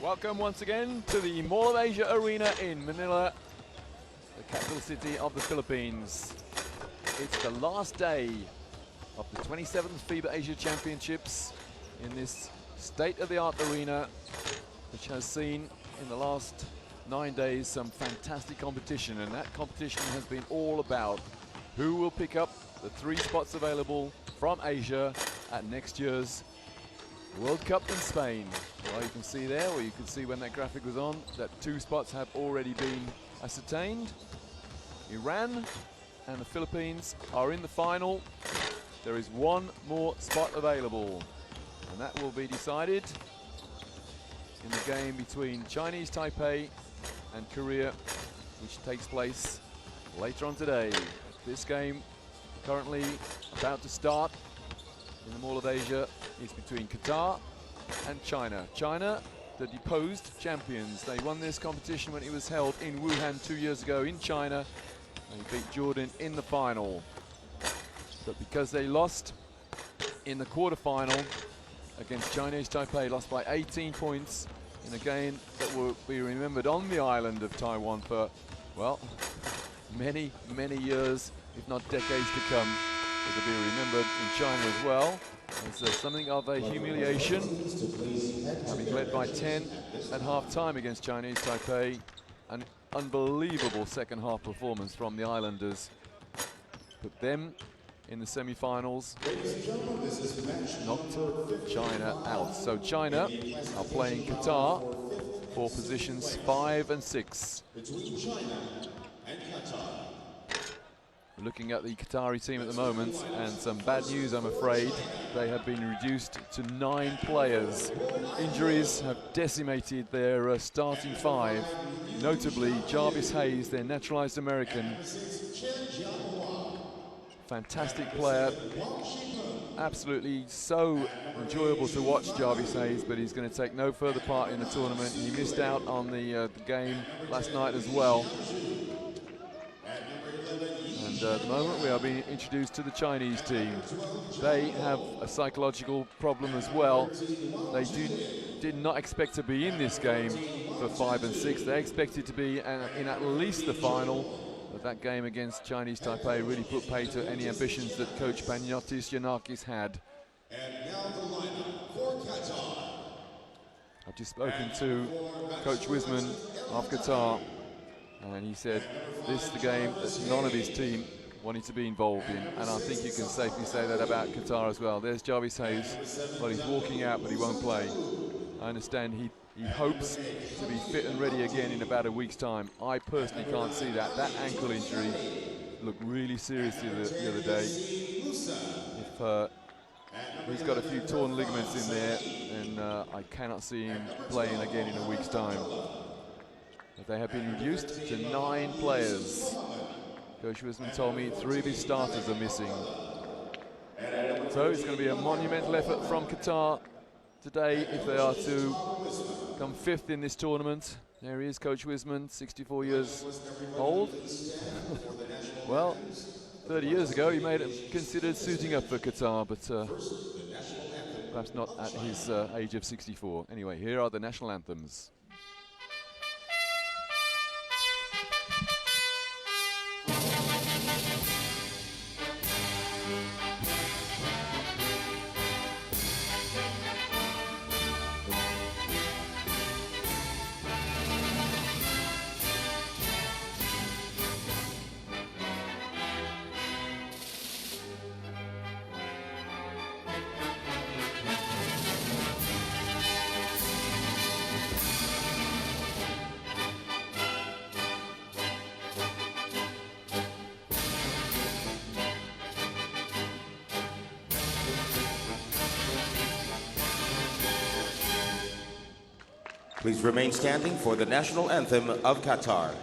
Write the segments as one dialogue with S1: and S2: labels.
S1: Welcome once again to the Mall of Asia Arena in Manila, the capital city of the Philippines. It's the last day of the 27th FIBA Asia Championships in this state-of-the-art arena, which has seen in the last 9 days some fantastic competition, and that competition has been all about who will pick up the 3 spots available from Asia at next year's World Cup in Spain. Well, you can see there, or you can see when that graphic was on, that 2 spots have already been ascertained. Iran and the Philippines are in the final. There is 1 more spot available, and that will be decided in the game between Chinese Taipei and Korea, which takes place later on today. This game, currently about to start in the Mall of Asia, is between Qatar and China. China, the deposed champions. They won this competition when it was held in Wuhan 2 years ago in China. They beat Jordan in the final. But because they lost in the quarterfinal against Chinese Taipei, lost by 18 points in a game that will be remembered on the island of Taiwan for, well, many, many years, if not decades to come. It will be remembered in China as well. It's something of a humiliation, having led by 10 at half-time against Chinese Taipei. An unbelievable second-half performance from the Islanders. Put them in the semi-finals, knocked China out. So China are playing Qatar for positions 5 and 6. Looking at the Qatari team at the moment, and some bad news, I'm afraid. They have been reduced to 9 players. Injuries have decimated their starting 5, notably Jarvis Hayes, their naturalized American. Fantastic player, absolutely so enjoyable to watch Jarvis Hayes, but he's going to take no further part in the tournament. He missed out on the game last night as well. And at the moment we are being introduced to the Chinese team. They have a psychological problem as well. They did not expect to be in this game for 5 and 6. They expected to be in at least the final. But that game against Chinese Taipei really put pay to any ambitions that coach Panagiotis Giannakis had. I've just spoken to Coach Wiseman of Qatar, and he said this is the game that none of his team wanted to be involved in, and I think you can safely say that about Qatar as well. There's Jarvis Hayes. Well, he's walking out, but he won't play. I understand he hopes to be fit and ready again in about a week's time. I personally can't see that. That ankle injury looked really serious the other day. If he's got a few torn ligaments in there, then I cannot see him playing again in a week's time. But they have been reduced to 9 players. Coach Wiseman told me 3 of his starters are missing. So it's going to be a monumental effort from Qatar today if they are to come 5th in this tournament. There he is, Coach Wiseman, 64 years old. Well, 30 years ago he may have considered suiting up for Qatar, but perhaps not at his age of 64. Anyway, here are the national anthems.
S2: Please remain standing for the national anthem of Qatar.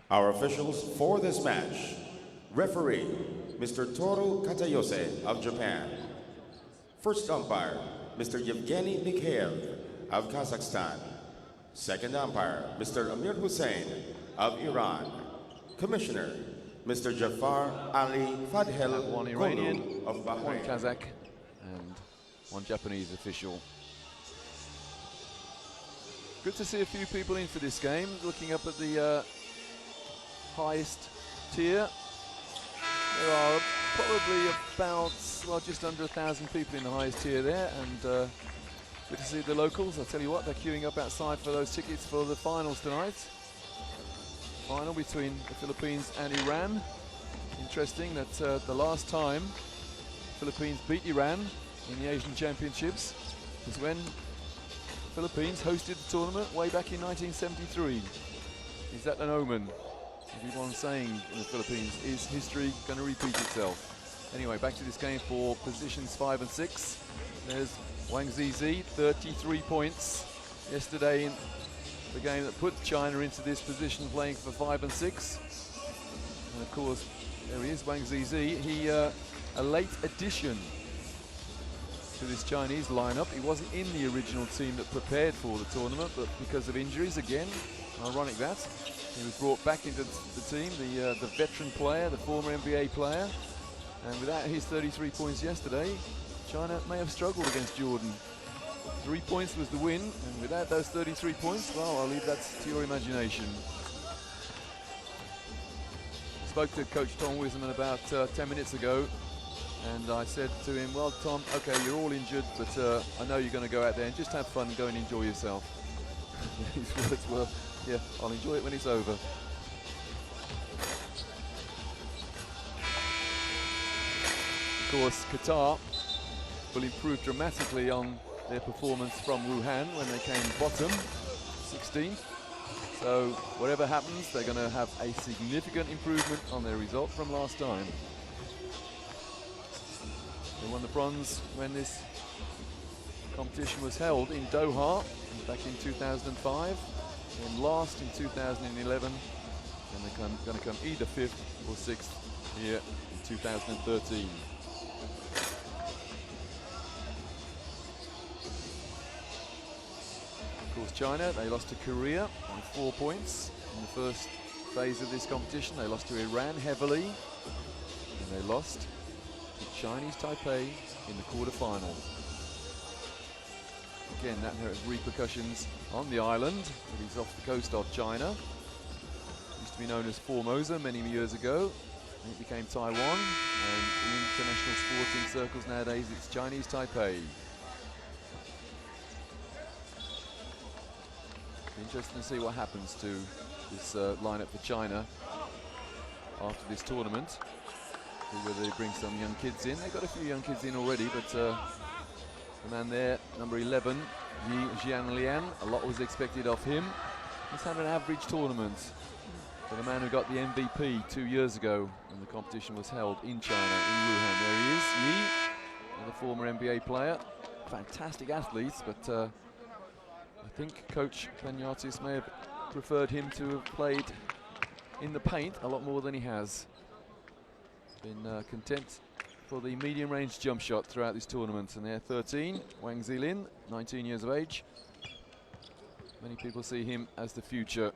S2: Our officials for this match: referee, Mr. Toru Katayose of Japan. First umpire, Mr. Yevgeny Mikhaev of Kazakhstan. Second umpire, Mr. Amir Hussein of Iran. Commissioner, Mr. Jafar Ali Fadhel
S1: One Iranian,
S2: Kolu of Bahrain.
S1: one Kazakh, and one Japanese official. Good to see a few people in for this game. Looking up at the highest tier, there are probably about, well, just under 1,000 people in the highest tier there, and good to see the locals. I'll tell you what, they're queuing up outside for those tickets for the finals tonight. Final between the Philippines and Iran. Interesting that the last time Philippines beat Iran in the Asian Championships was when the Philippines hosted the tournament way back in 1973. Is that an omen? Everyone's saying in the Philippines, is history going to repeat itself? Anyway, back to this game for positions 5 and 6. There's Wang Zizi, 33 points yesterday in the game that put China into this position, playing for 5 and 6. And of course, there he is, Wang Zizi. He a late addition to this Chinese lineup. He wasn't in the original team that prepared for the tournament, but because of injuries, again, ironic that, he was brought back into the team, the veteran player, the former NBA player. And without his 33 points yesterday, China may have struggled against Jordan. 3 points was the win, and without those 33 points, well, I'll leave that to your imagination. I spoke to Coach Tom Wiseman about 10 minutes ago, and I said to him, well, Tom, okay, you're all injured, but I know you're going to go out there and just have fun, go and enjoy yourself. His words were, yeah, I'll enjoy it when it's over. Of course, Qatar will improve dramatically on their performance from Wuhan when they came bottom, 16th. So whatever happens, they're going to have a significant improvement on their result from last time. They won the bronze when this competition was held in Doha back in 2005, and last in 2011, and they're going to come either 5th or 6th here in 2013. Of course, China, they lost to Korea on 4 points in the first phase of this competition. They lost to Iran heavily, and they lost to Chinese Taipei in the quarterfinal. Again, that has repercussions on the island that is off the coast of China. Used to be known as Formosa many years ago. And it became Taiwan, and in international sporting circles nowadays it's Chinese Taipei. Interesting to see what happens to this lineup for China after this tournament. See whether they bring some young kids in. They've got a few young kids in already, but the man there, number 11, Yi Jianlian, a lot was expected of him. He's had an average tournament for the man who got the MVP 2 years ago when the competition was held in China, in Wuhan. There he is, Yi, the former NBA player. Fantastic athlete, but I think Coach Klaniatis may have preferred him to have played in the paint a lot more than he has. Been content for the medium-range jump shot throughout this tournament. And there, 13, Wang Zilin, 19 years of age. Many people see him as the future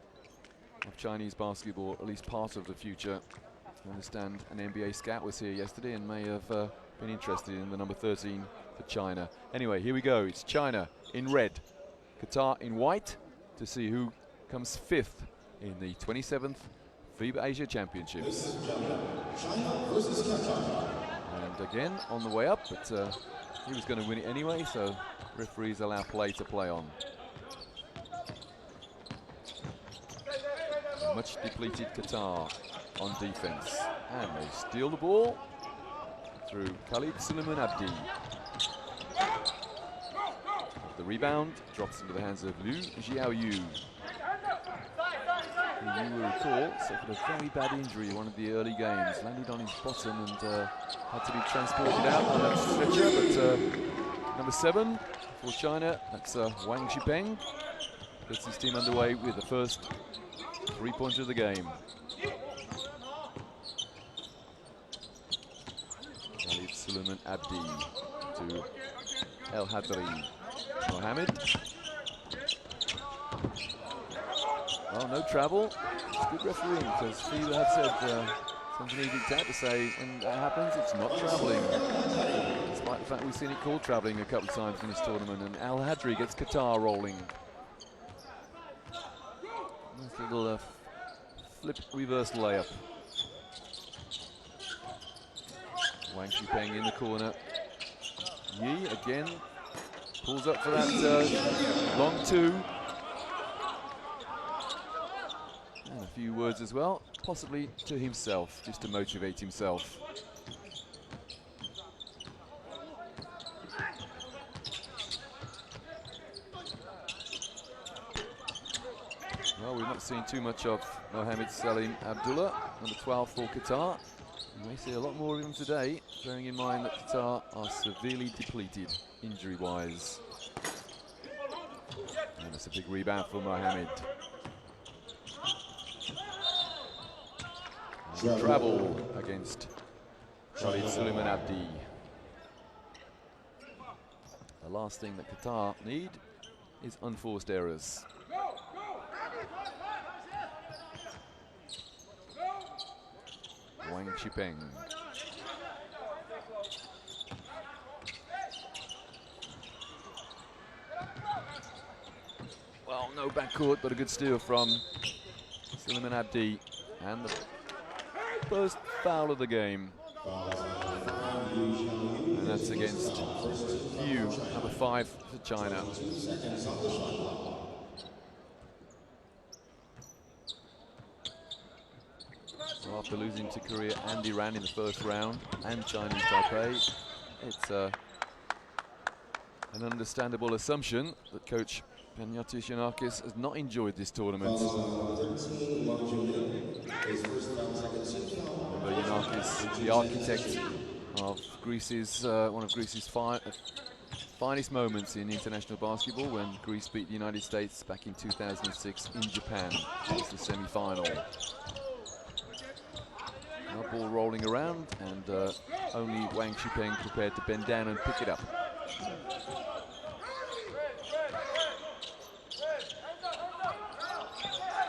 S1: of Chinese basketball, at least part of the future. I understand an NBA scout was here yesterday and may have been interested in the number 13 for China. Anyway, here we go. It's China in red, Qatar in white, to see who comes 5th in the 27th FIBA Asia Championships. And again, on the way up, but he was going to win it anyway, so referees allow play to play on. Much depleted Qatar on defense. And they steal the ball through Khalid Suleiman Abdi. The rebound drops into the hands of Liu Xiaoyu. You will recall, suffered a very bad injury in one of the early games, landed on his bottom and had to be transported out on that stretcher, but number 7 for China, that's Wang Shipeng, gets his team underway with the first 3-pointer of the game. Suleiman Abdi to El Hadri Mohammed. Well, no travel. It's good refereeing because FIBA have said something he dictate to say when that happens, it's not travelling. Despite the fact we've seen it called travelling a couple of times in this tournament. And Al Hadri gets Qatar rolling. Nice little flip reverse layup. Wang Shipeng in the corner. Yi again pulls up for that long two. And a few words as well, possibly to himself, just to motivate himself. Well, we've not seen too much of Mohamed Salim Abdullah, number 12 for Qatar. We may see a lot more of him today, bearing in mind that Qatar are severely depleted, injury-wise. And it's a big rebound for Mohamed. Travel against Khalid Suleiman Abdi. The last thing that Qatar need is unforced errors. Wang Shipeng. Well, no backcourt, but a good steal from Suleiman Abdi. And the first foul of the game. And that's against Yu, number 5 for China. Well, after losing to Korea and Iran in the first round, and Chinese Taipei, it's an understandable assumption that coach Panayotis Giannakis has not enjoyed this tournament. Remember, Giannakis, the architect of Greece's one of Greece's finest moments in international basketball, when Greece beat the United States back in 2006 in Japan. It's the semi-final. Now ball rolling around, and only Wang Shipeng prepared to bend down and pick it up.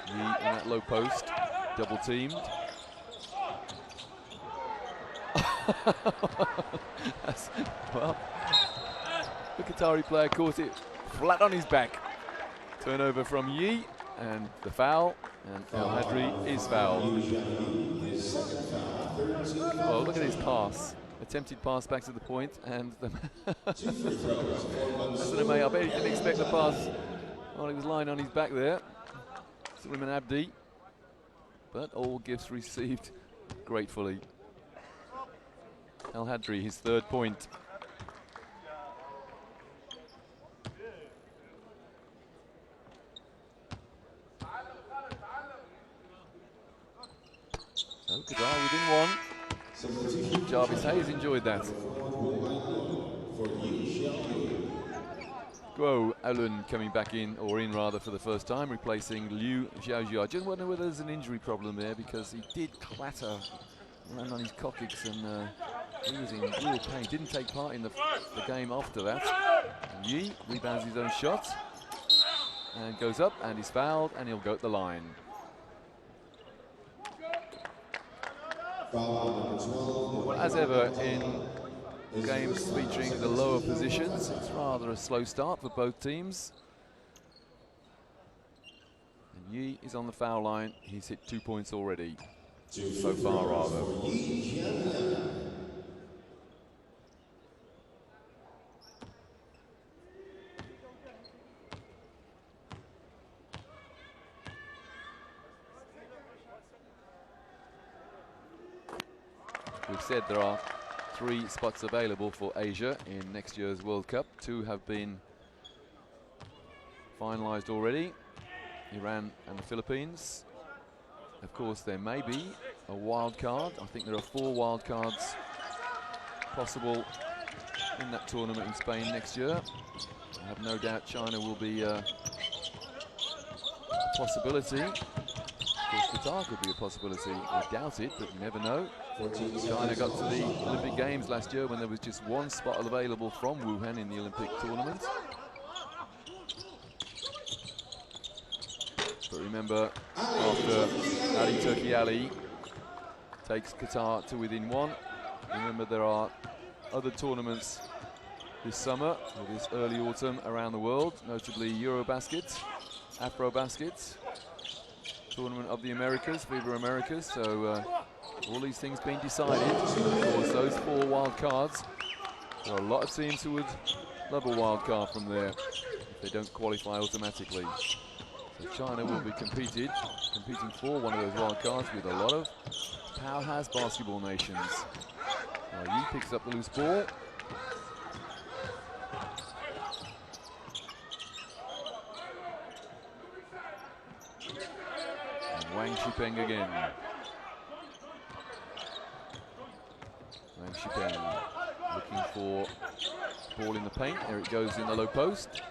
S1: Yi in that low post, double teamed. Well, the Qatari player caught it flat on his back. Turnover from Yi, and the foul, and El Hadri is fouled. Oh, look at his pass. Attempted pass back to the point, and the I bet he didn't expect the pass. Oh, he was lying on his back there. Suleiman Abdi, but all gifts received gratefully. El Hadri, his 3rd point. So Qatar within 1. Jarvis Hayes enjoyed that. Guo Alun coming back in, or in rather, for the first time, replacing Liu Xiaojiao. I just wonder whether there's an injury problem there, because he did clatter, land on his coccyx, and he was in real pain. Didn't take part in the game after that. And Yi rebounds his own shot and goes up, and he's fouled, and he'll go at the line. Well, as ever in games featuring the lower positions, it's rather a slow start for both teams. And Yi is on the foul line. He's hit 2 points already, so far rather. We've said there are 3 spots available for Asia in next year's World Cup. 2 have been finalised already, Iran and the Philippines. Of course, there may be a wild card. I think there are 4 wild cards possible in that tournament in Spain next year. I have no doubt China will be a possibility. Of course, Qatar could be a possibility. I doubt it, but you never know. China got to the Olympic Games last year when there was just one spot available from Wuhan in the Olympic tournament. But remember, after Ali Turki Ali takes Qatar to within one, remember there are other tournaments this summer or this early autumn around the world, notably Eurobasket, Afrobasket, Tournament of the Americas, FIBA Americas. So all these things being decided. Of course, those 4 wild cards. There are a lot of teams who would love a wild card from there if they don't qualify automatically. So China will be competing for one of those wild cards with a lot of powerhouse basketball nations. Yi picks up the loose ball. And Wang Shipeng again. Wang Shipeng looking for ball in the paint. There it goes in the low post.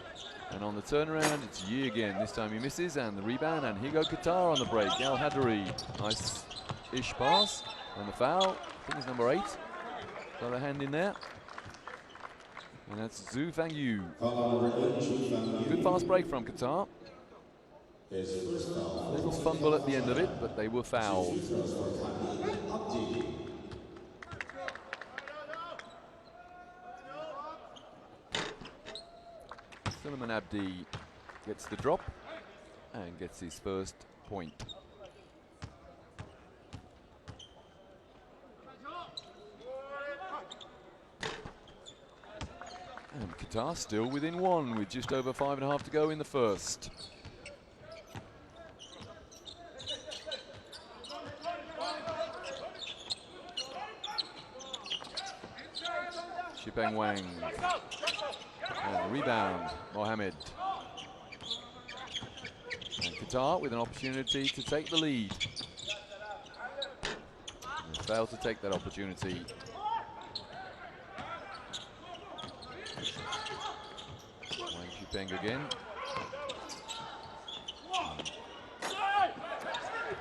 S1: And on the turnaround, it's Yi again. This time he misses, and the rebound, and here go Qatar on the break. El Hadari, nice-ish pass. And the foul, I think it's number 8. Got a hand in there. And that's Zhu Fangyu. Good fast break from Qatar. A little fumble at the end of it, but they were fouled. Suleiman Abdi gets the drop and gets his first point. And Qatar still within 1 with just over 5.5 to go in the first. Shipeng Wang. And the rebound, Mohammed. And Qatar with an opportunity to take the lead. And they failed to take that opportunity. Wang Shipeng again.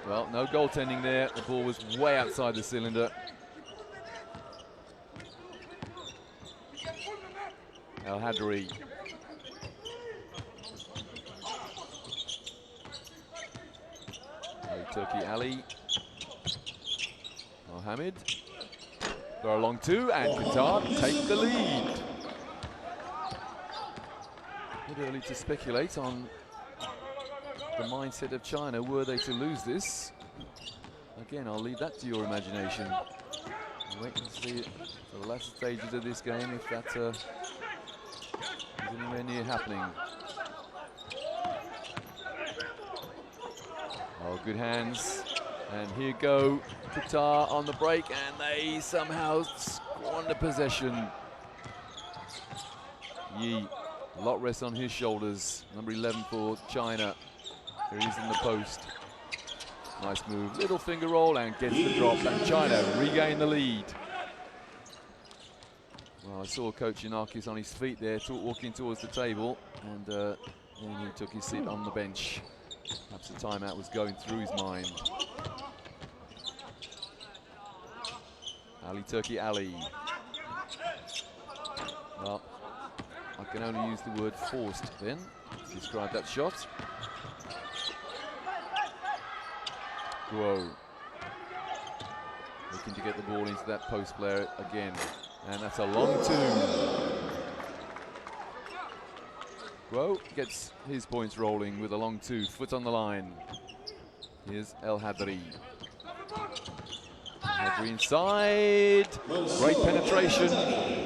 S1: Well, no goaltending there. The ball was way outside the cylinder. El Hadri. Turki Ali. Mohammed. Throw along 2, and Qatar take the lead. A bit early to speculate on the mindset of China were they to lose this. Again, I'll leave that to your imagination. Wait and see it for the latter stages of this game if that is anywhere near happening. Oh, good hands. And here go Qatar on the break, and they somehow squander possession. Yi, a lot rests on his shoulders. Number 11 for China. Here he is in the post. Nice move, little finger roll, and gets the drop, and China regain the lead. Well, I saw Coach Yanakis on his feet there, walking towards the table, and then he took his seat on the bench. Perhaps the timeout was going through his mind. Ali Turki Ali. Well, I can only use the word forced then to describe that shot. Guo looking to get the ball into that post player again, and that's a long 2. Guo gets his points rolling with a long 2, foot on the line. Here's El Hadri. Hadri inside. Great penetration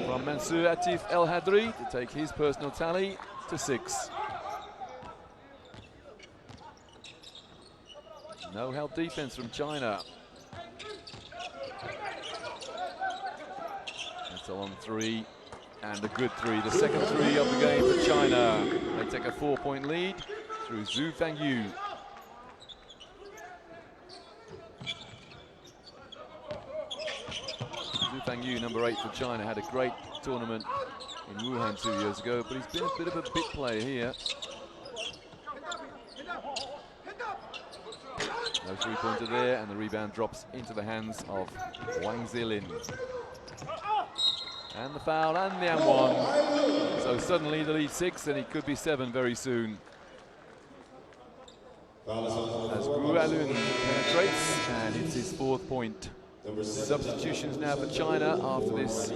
S1: from Mansour Atif El Hadri to take his personal tally to 6. No help defense from China. That's a long 3 and a good 3. The second 3 of the game for China. They take a 4-point lead through Zhu Fangyu. Zhu Fangyu, number 8 for China, had a great tournament in Wuhan 2 years ago, but he's been a bit of a bit player here. No three-pointer there, and the rebound drops into the hands of Wang Zilin. And the foul and the and one. So suddenly the lead 6, and it could be 7 very soon. As Wu Alun penetrates, and it's his 4th point. Substitutions now for China after this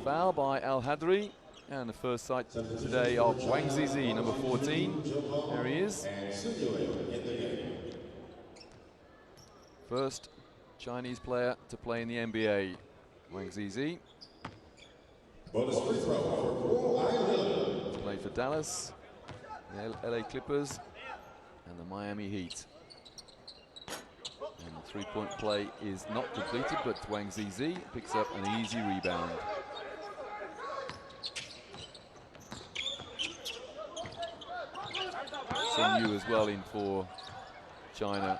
S1: foul by Al Hadri. And the first sight today of Wang Zizi, number 14. There he is. First Chinese player to play in the NBA, Wang Zizi. Played for Dallas, the LA Clippers, and the Miami Heat. And the three-point play is not completed, but Wang Zizi picks up an easy rebound. Sun Yu as well in for China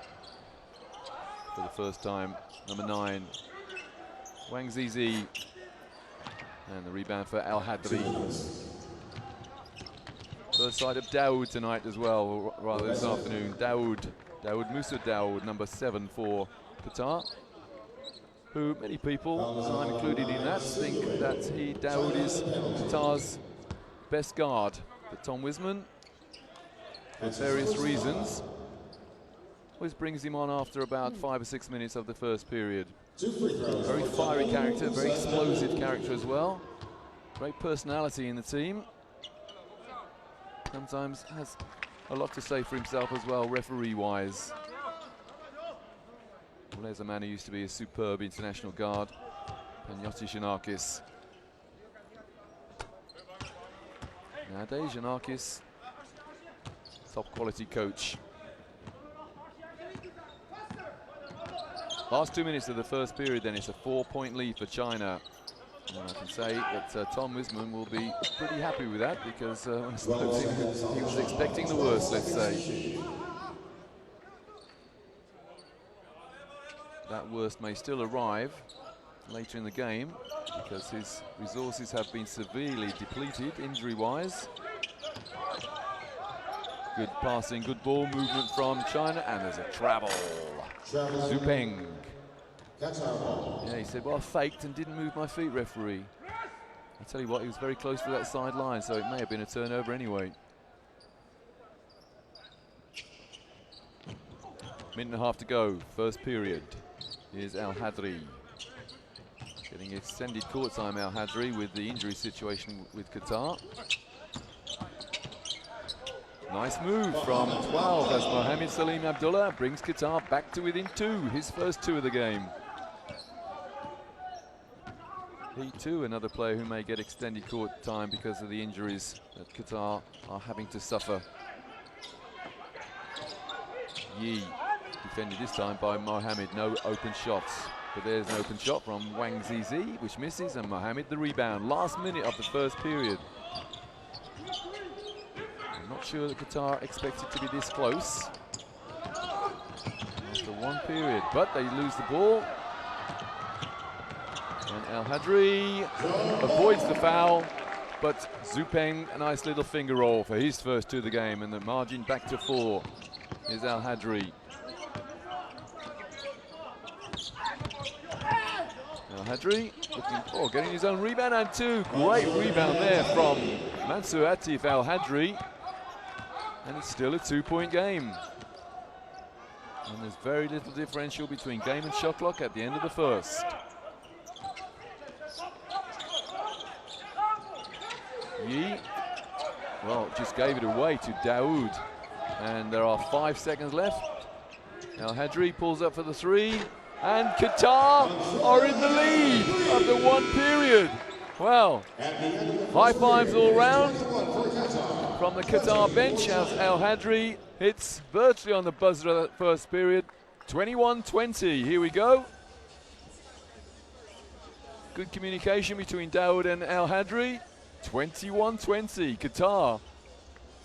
S1: for the first time, number 9. Wang Zizi, and the rebound for Al Hadri. First sight of Daoud tonight as well, or rather this afternoon. Daoud Musa Daoud, number 7 for Qatar, who many people, I'm included in that, think that Daoud is Qatar's best guard. But Tom Wisman, for various reasons, always brings him on after about 5 or 6 minutes of the first period. Very fiery character, very explosive character as well. Great personality in the team. Sometimes has a lot to say for himself as well, referee-wise. Well, there's a man who used to be a superb international guard, Panayotis Giannakis. Nowadays, Giannakis, top quality coach. Last 2 minutes of the first period, then it's a 4-point lead for China. And I can say that Tom Wisman will be pretty happy with that, because when I spoke to him, he was expecting the worst, let's say. That worst may still arrive later in the game, because his resources have been severely depleted injury-wise. Good passing, good ball movement from China, and there's a travel. Zhu Peng. Yeah, he said, well, I faked and didn't move my feet, referee. I tell you what, he was very close to that sideline, so it may have been a turnover anyway. Minute and a half to go, first period. Here's Al Hadri. Getting extended court time, Al Hadri, with the injury situation with Qatar. Nice move from 12 as Mohamed Salim Abdullah brings Qatar back to within 2, his first 2 of the game. He too, another player who may get extended court time because of the injuries that Qatar are having to suffer. Yi defended this time by Mohamed, no open shots. But there's an open shot from Wang Zizi, which misses, and Mohamed the rebound. Last minute of the first period. I'm not sure that Qatar expected to be this close after 1 period, but they lose the ball. And Al Hadri avoids the foul, but Zhu Peng, a nice little finger roll for his first 2 of the game, and the margin back to 4 is Al Hadri. Al Hadri looking for getting his own rebound, and 2. Great rebound there from Mansour Atif Al Hadri. And it's still a 2-point game. And there's very little differential between game and shot clock at the end of the first. Yi, well, just gave it away to Daoud. And there are 5 seconds left. Al Hadri pulls up for the 3. And Qatar are in the lead after 1 period. Well, high fives all round from the Qatar bench as Al Hadri hits virtually on the buzzer of that first period. 21-20, here we go. Good communication between Daoud and Al Hadri. 21-20, Qatar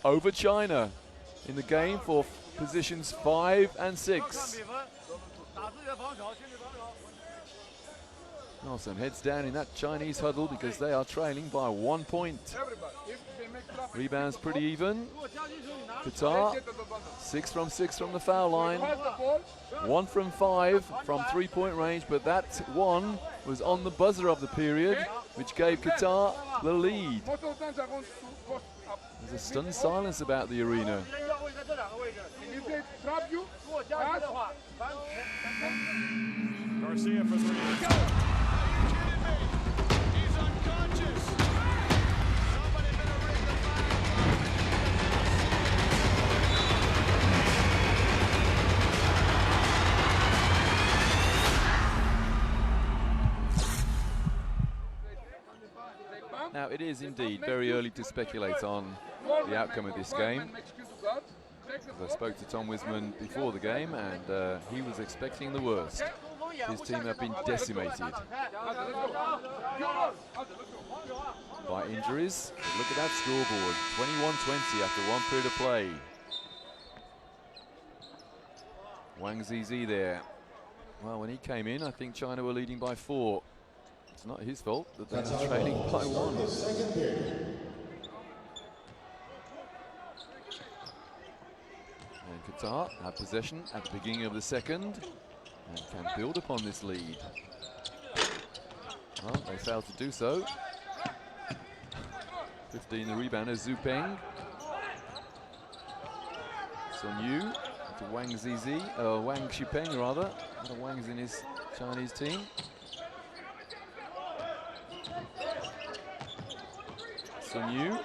S1: over China in the game for positions 5 and 6. Carlson heads down in that Chinese huddle because they are trailing by 1 point. Rebounds pretty even. Qatar, 6 from 6 from the foul line. 1 from 5 from 3-point range, but that one was on the buzzer of the period, which gave Qatar the lead. There's a stunned silence about the arena.
S3: Garcia for 3. He's unconscious. Somebody better ring the
S1: flag. Now, it is indeed very early to speculate on the outcome of this game. I spoke to Tom Wisman before the game, and he was expecting the worst. His team have been decimated by injuries. But look at that scoreboard, 21-20 after 1 period of play. Wang Zizi there. Well, when he came in, I think China were leading by 4. It's not his fault that they were trailing by 1. And Qatar have possession at the beginning of the second and can build upon this lead. Well, they failed to do so. 15 the rebounder, Zhu Peng. Sun Yu to Wang Zizi, Wang Xipeng rather. A lot of Wangs in his Chinese team. Sun Yu,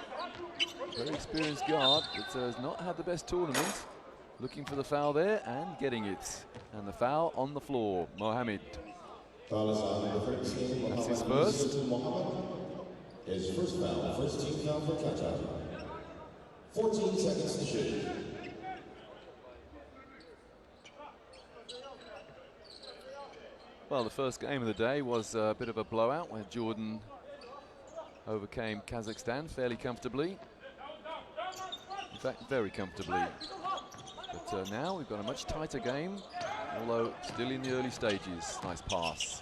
S1: very experienced guard, but has not had the best tournament. Looking for the foul there and getting it. And the foul on the floor, Mohammed. That's his first.
S2: His first foul, first team foul for Qatar. 14 seconds to shoot.
S1: Well, the first game of the day was a bit of a blowout where Jordan overcame Kazakhstan fairly comfortably. In fact, very comfortably. But now we've got a much tighter game, although still in the early stages. Nice pass.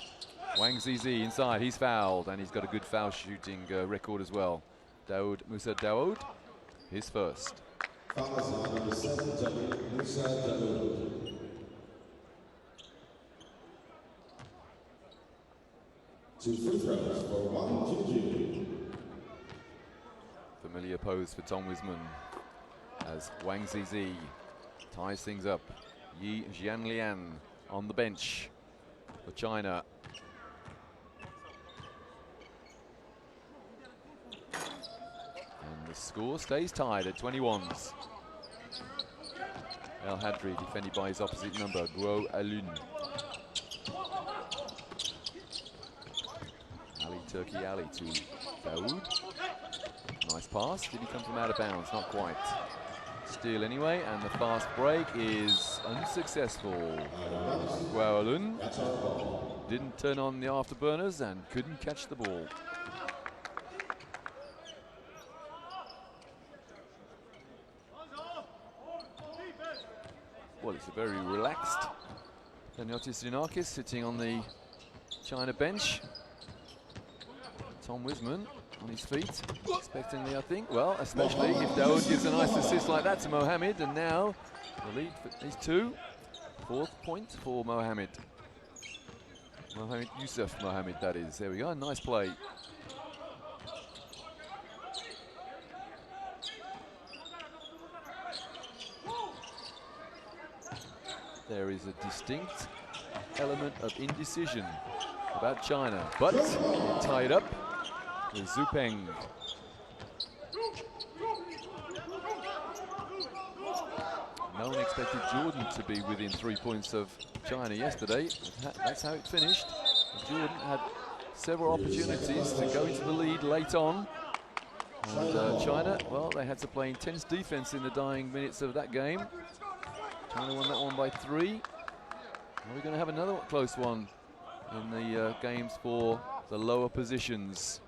S1: Wang Zizi inside, he's fouled, and he's got a good foul shooting record as well. Musa Dawood, his first.
S2: Number 7, Musa Dawood. Two free throws for Wang Zizi.
S1: Familiar pose for Tom Wisman as Wang Zizi ties things up. Yi Jianlian on the bench for China. And the score stays tied at 21s. El Hadri defended by his opposite number, Guo Alun. Ali Turkey Ali to Dawood. Nice pass. Did he come from out of bounds? Not quite. Steal anyway, and the fast break is unsuccessful. Guo Alun didn't turn on the afterburners and couldn't catch the ball. Well, it's a very relaxed Panagiotis Giannakis sitting on the China bench. Tom Wisman on his feet, expectingly, I think. Well, especially if Dawood gives a nice assist like that to Mohammed, and now the lead is 2. 4th point for Mohammed. Yusuf Mohammed, that is. There we go, nice play. There is a distinct element of indecision about China, but tied up with Zhu Peng. No one expected Jordan to be within 3 points of China yesterday. That's how it finished. Jordan had several opportunities to go into the lead late on. And China, well, they had to play intense defense in the dying minutes of that game. China won that one by 3. Are we going to have another close one in the games for the lower positions?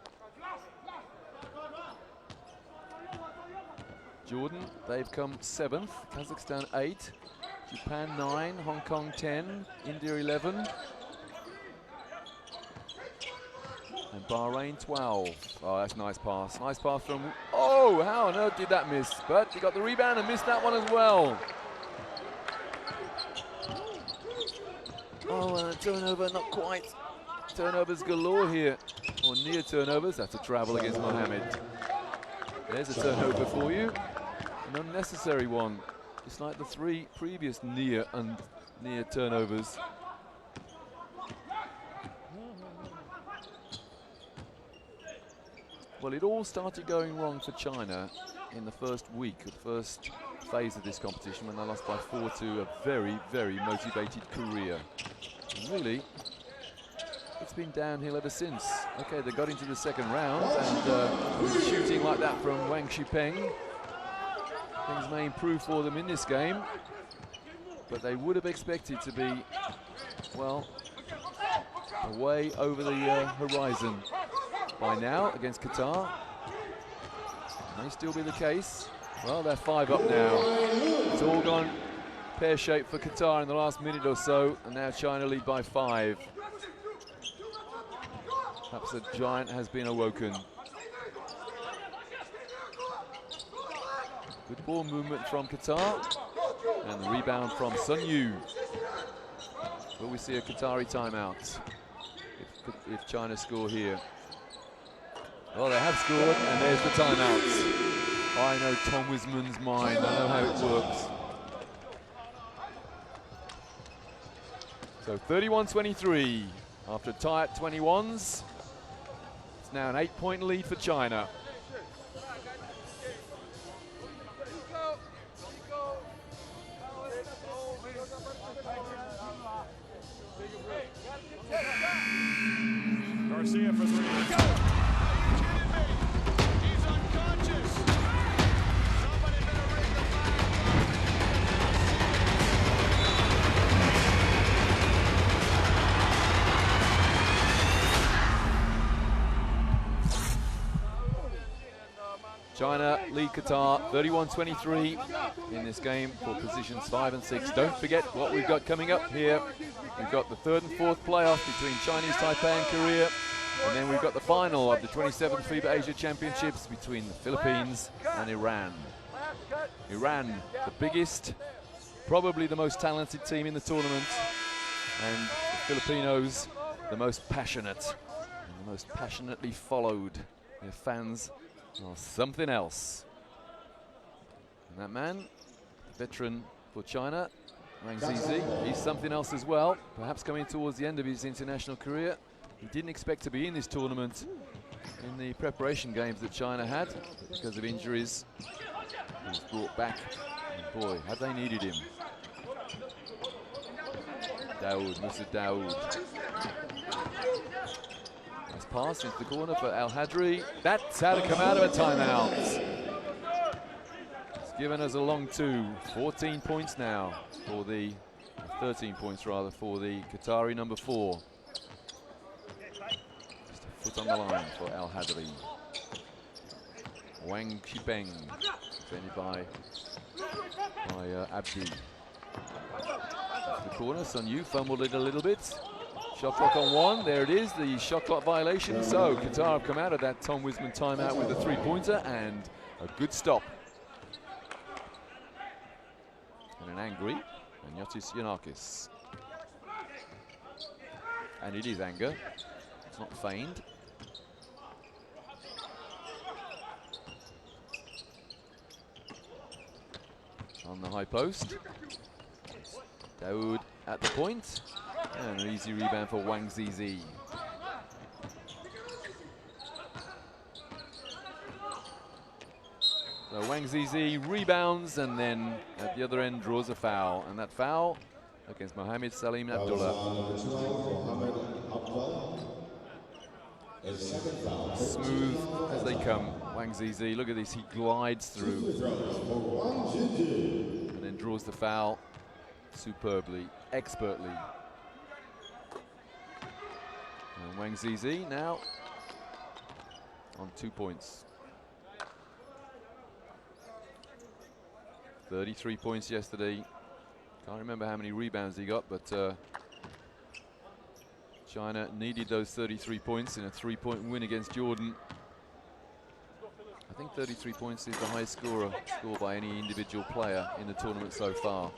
S1: Jordan, they've come 7th, Kazakhstan 8, Japan 9, Hong Kong 10, India 11. And Bahrain 12. Oh, that's a nice pass. Nice pass from... Oh, how on earth did that miss? But he got the rebound and missed that one as well. Oh, and a turnover, not quite. Turnovers galore here. Or near turnovers. That's a travel against Mohammed. There's a turnover for you. An unnecessary one. Just like the 3 previous near turnovers. Well, it all started going wrong for China in the first week, the first phase of this competition, when they lost by 4 to a very, very motivated Korea. And really, it's been downhill ever since. Okay, they got into the second round, and shooting like that from Wang Shipeng, things may improve for them in this game, but they would have expected to be, well, way over the horizon by now against Qatar. May still be the case. Well, they're 5 up now. It's all gone pear-shaped for Qatar in the last minute or so, and now China lead by 5. Perhaps a giant has been awoken. Good ball movement from Qatar, and the rebound from Sun Yu. Will we see a Qatari timeout if China score here? Well, they have scored, and there's the timeout. I know Tom Wisman's mind. I know how it works. So 31-23 after a tie at 21s. It's now an 8-point lead for China.
S3: Garcia for 3. Go! He's unconscious. Somebody better ring the
S1: China lead Qatar 31-23 in this game for positions 5 and 6. Don't forget what we've got coming up here. We've got the 3rd and 4th playoff between Chinese Taipei and Korea. And then we've got the final of the 27th FIBA Asia Championships between the Philippines and Iran. Iran, the biggest, probably the most talented team in the tournament. And the Filipinos, the most passionate and the most passionately followed. Their fans are something else. And that man, veteran for China, Wang Zizi, he's something else as well. Perhaps coming towards the end of his international career. He didn't expect to be in this tournament in the preparation games that China had because of injuries. He was brought back, and boy, have they needed him. Daoud, Mr. Daoud. Nice pass into the corner for Al Hadri. That's how to come out of a timeout. It's given us a long 2. 14 points now for the, 13 points rather, for the Qatari number 4. Just a foot on the line for Al Hadri. Wang Shipeng, defended by Abdi. The corner, Sun Yu fumbled it a little bit. Shot clock on 1, there it is, the shot clock violation. So Qatar have come out of that Tom Wisman timeout with a 3-pointer and a good stop. And an angry Ioannis Giannakis. And it is anger, it's not feigned. On the high post. Daoud at the point. And an easy rebound for Wang Zizi. So Wang Zizi rebounds and then at the other end draws a foul. And that foul against Mohammed Salim Abdullah. Smooth as they come, Wang Zizi. Look at this, he glides through. And then draws the foul superbly, expertly. And Wang Zizi now on 2 points. 33 points yesterday. Can't remember how many rebounds he got, but China needed those 33 points in a 3-point win against Jordan. I think 33 points is the highest score by any individual player in the tournament so far.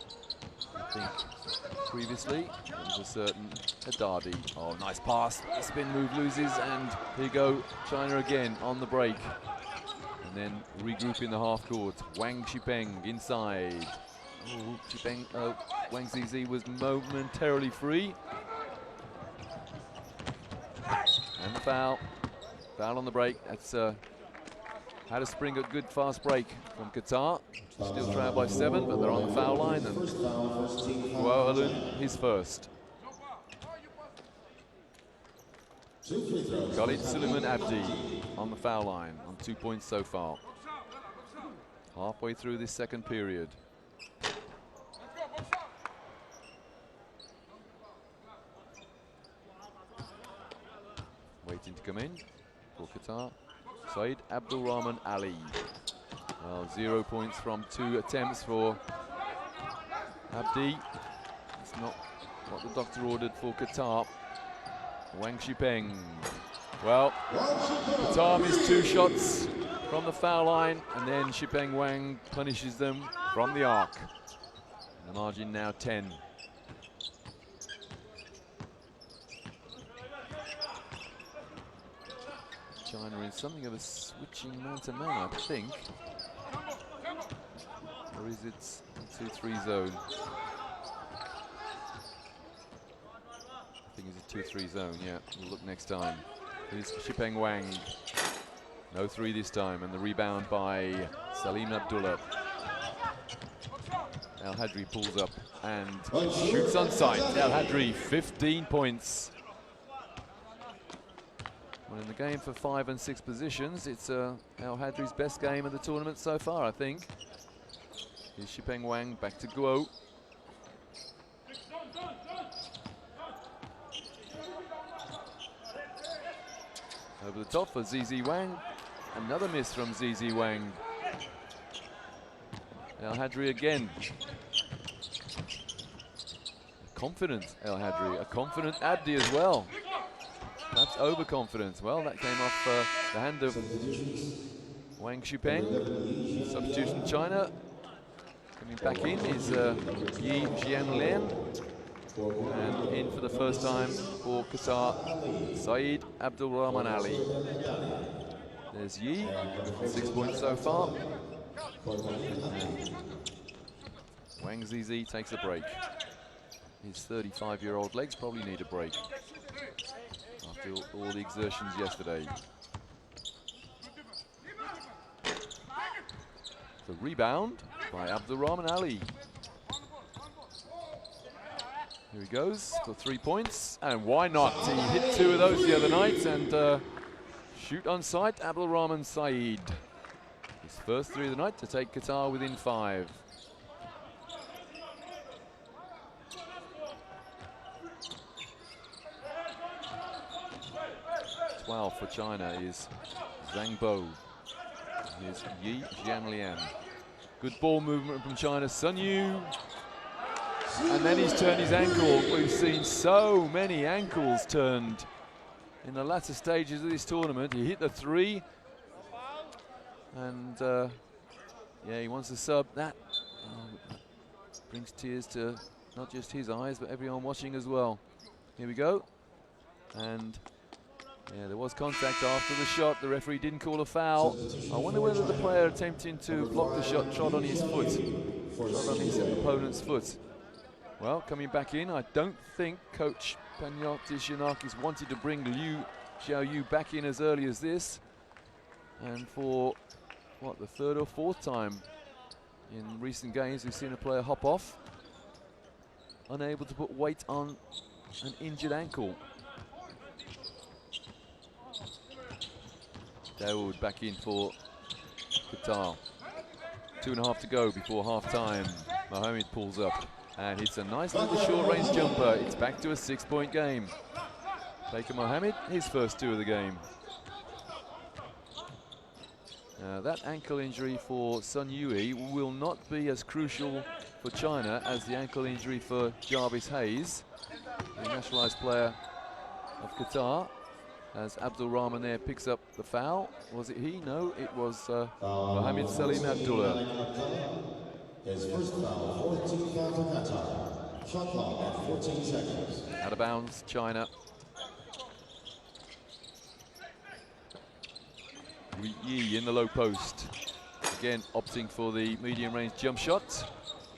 S1: I think previously it was a certain Haddadi. Oh, nice pass. The spin move loses, and here go China again on the break. And then regroup in the half court. Wang Xipeng inside. Oh, Wang Zizi was momentarily free. And the foul. Foul on the break. That's had to spring a good fast break from Qatar. Still trailed by 7, but they're on the foul line. And Guoalun, his first. Khalid Suleiman Abdi on the foul line on 2 points so far. Halfway through this second period. Waiting to come in for Qatar. Saeed Abdul Rahman Ali. Well, 0 points from 2 attempts for Abdi. It's not what the doctor ordered for Qatar. Wang Xipeng. Well, Qatar missed 2 shots from the foul line, and then Xipeng Wang punishes them from the arc. And the margin now 10. China in something of a switching man-to-man, I think. Or is it a 2-3 zone? I think it's a 2-3 zone, yeah. We'll look next time. Here's Xipeng Wang. No 3 this time, and the rebound by Salim Abdullah. El Hadri pulls up and shoots on sight. El Hadri, 15 points. Well, in the game for 5 and 6 positions, it's El Hadri's best game of the tournament so far, I think. Here's Xipeng Wang back to Guo. Over the top for Zizi Wang. Another miss from Zizi Wang. El Hadri again. A confident El Hadri, a confident Abdi as well. Perhaps overconfidence. Well, that came off the hand of Wang Xipeng. Substitution China. Coming back in is Yi Jianlian. And in for the first time for Qatar, Saeed Abdul Rahman Ali. There's Yi, 6 points so far. And Wang Zizi takes a break. His 35-year-old legs probably need a break after all the exertions yesterday. The rebound by Abdul Rahman Ali. Here he goes for 3 points, and why not? He hit 2 of those the other night, and shoot on sight, Abdul Rahman Saeed. His first 3 of the night to take Qatar within 5. For China is Zhang Bo. Here's Yi Jianlian. Good ball movement from China. Sun Yu. And then he's turned his ankle. We've seen so many ankles turned in the latter stages of this tournament. He hit the 3. And yeah, he wants to sub. That brings tears to not just his eyes, but everyone watching as well. Here we go. And yeah, there was contact after the shot. The referee didn't call a foul. I wonder whether the player attempting to block the shot trod on his foot. Trod on his opponent's foot. Well, coming back in, I don't think Coach Panathinaikos wanted to bring Liu Xiaoyu back in as early as this. And for, what, the 3rd or 4th time in recent games, we've seen a player hop off. Unable to put weight on an injured ankle. Dawood back in for Qatar. 2.5 to go before half-time. Mohamed pulls up and hits a nice little short-range jumper. It's back to a 6-point game. Baker Mohamed, his first 2 of the game. That ankle injury for Sun Yui will not be as crucial for China as the ankle injury for Jarvis Hayes, the nationalised player of Qatar. As Abdul Rahman there picks up the foul. Was it he? No, it was Mohamed Salim Abdullah.
S2: His first foul, 14th foul for Qatar. Shot clock at 14 seconds.
S1: Out of bounds, China. Yi in the low post. Again, opting for the medium-range jump shot.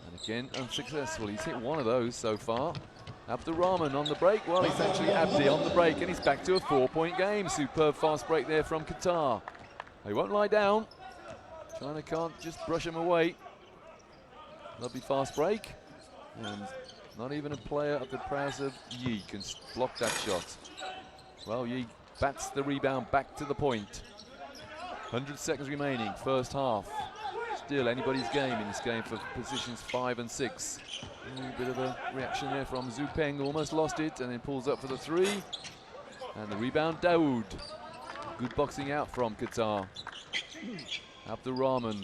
S1: And again, unsuccessful. He's hit one of those so far. Abdul Rahman on the break. Well, it's actually Abdi on the break, and he's back to a 4-point game. Superb fast break there from Qatar. They won't lie down. China can't just brush him away. Lovely fast break. And not even a player of the prowess of Yi can block that shot. Well, Yi bats the rebound back to the point. 100 seconds remaining, first half. Still anybody's game in this game for positions 5 and 6. A bit of a reaction there from Zhu Peng, almost lost it and then pulls up for the 3. And the rebound, Dawood. Good boxing out from Qatar. Abdul Rahman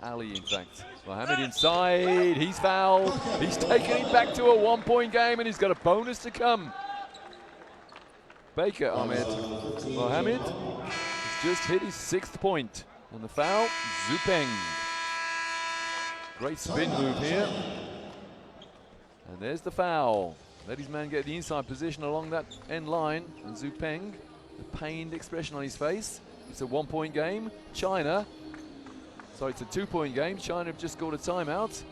S1: Ali, in fact. Mohamed inside, he's fouled. He's taken it back to a 1-point game and he's got a bonus to come. Baker Ahmed Mohamed has just hit his 6th point. And the foul, Zhu Peng. Great spin move here. And there's the foul. Let his man get the inside position along that end line. And Zhu Peng, the pained expression on his face. It's a 1-point game. China, sorry, it's a 2-point game. China have just scored a timeout.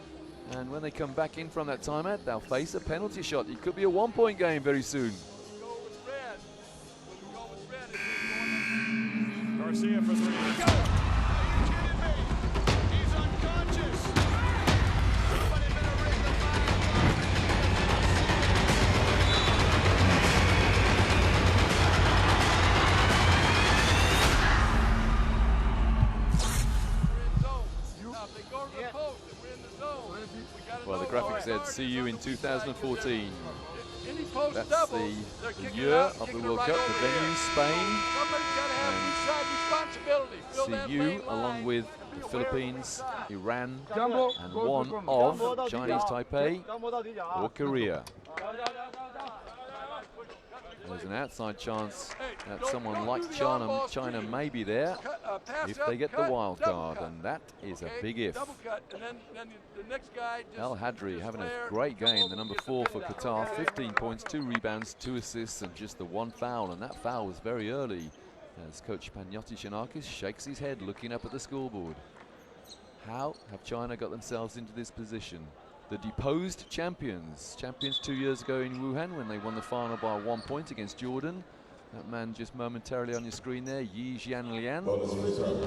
S1: And when they come back in from that timeout, they'll face a penalty shot. It could be a 1-point game very soon.
S3: Garcia for 3. He's unconscious. Somebody better ring the
S1: Well, the graphic said, see you in 2014. That's the year of the World Cup, the venue, Spain. And see you along with the Philippines, Iran, and one of Chinese Taipei or Korea. There's an outside chance that someone like China may be there if they get the wild card, and that is a big if. El Hadri having a great game, the number 4 for Qatar, 15 points, 2 rebounds, 2 assists, and just the 1 foul, and that foul was very early as Coach Panayotis Giannakis shakes his head looking up at the scoreboard. How have China got themselves into this position? The deposed champions 2 years ago in Wuhan when they won the final by 1 point against Jordan. That man just momentarily on your screen there, Yi Jianlian.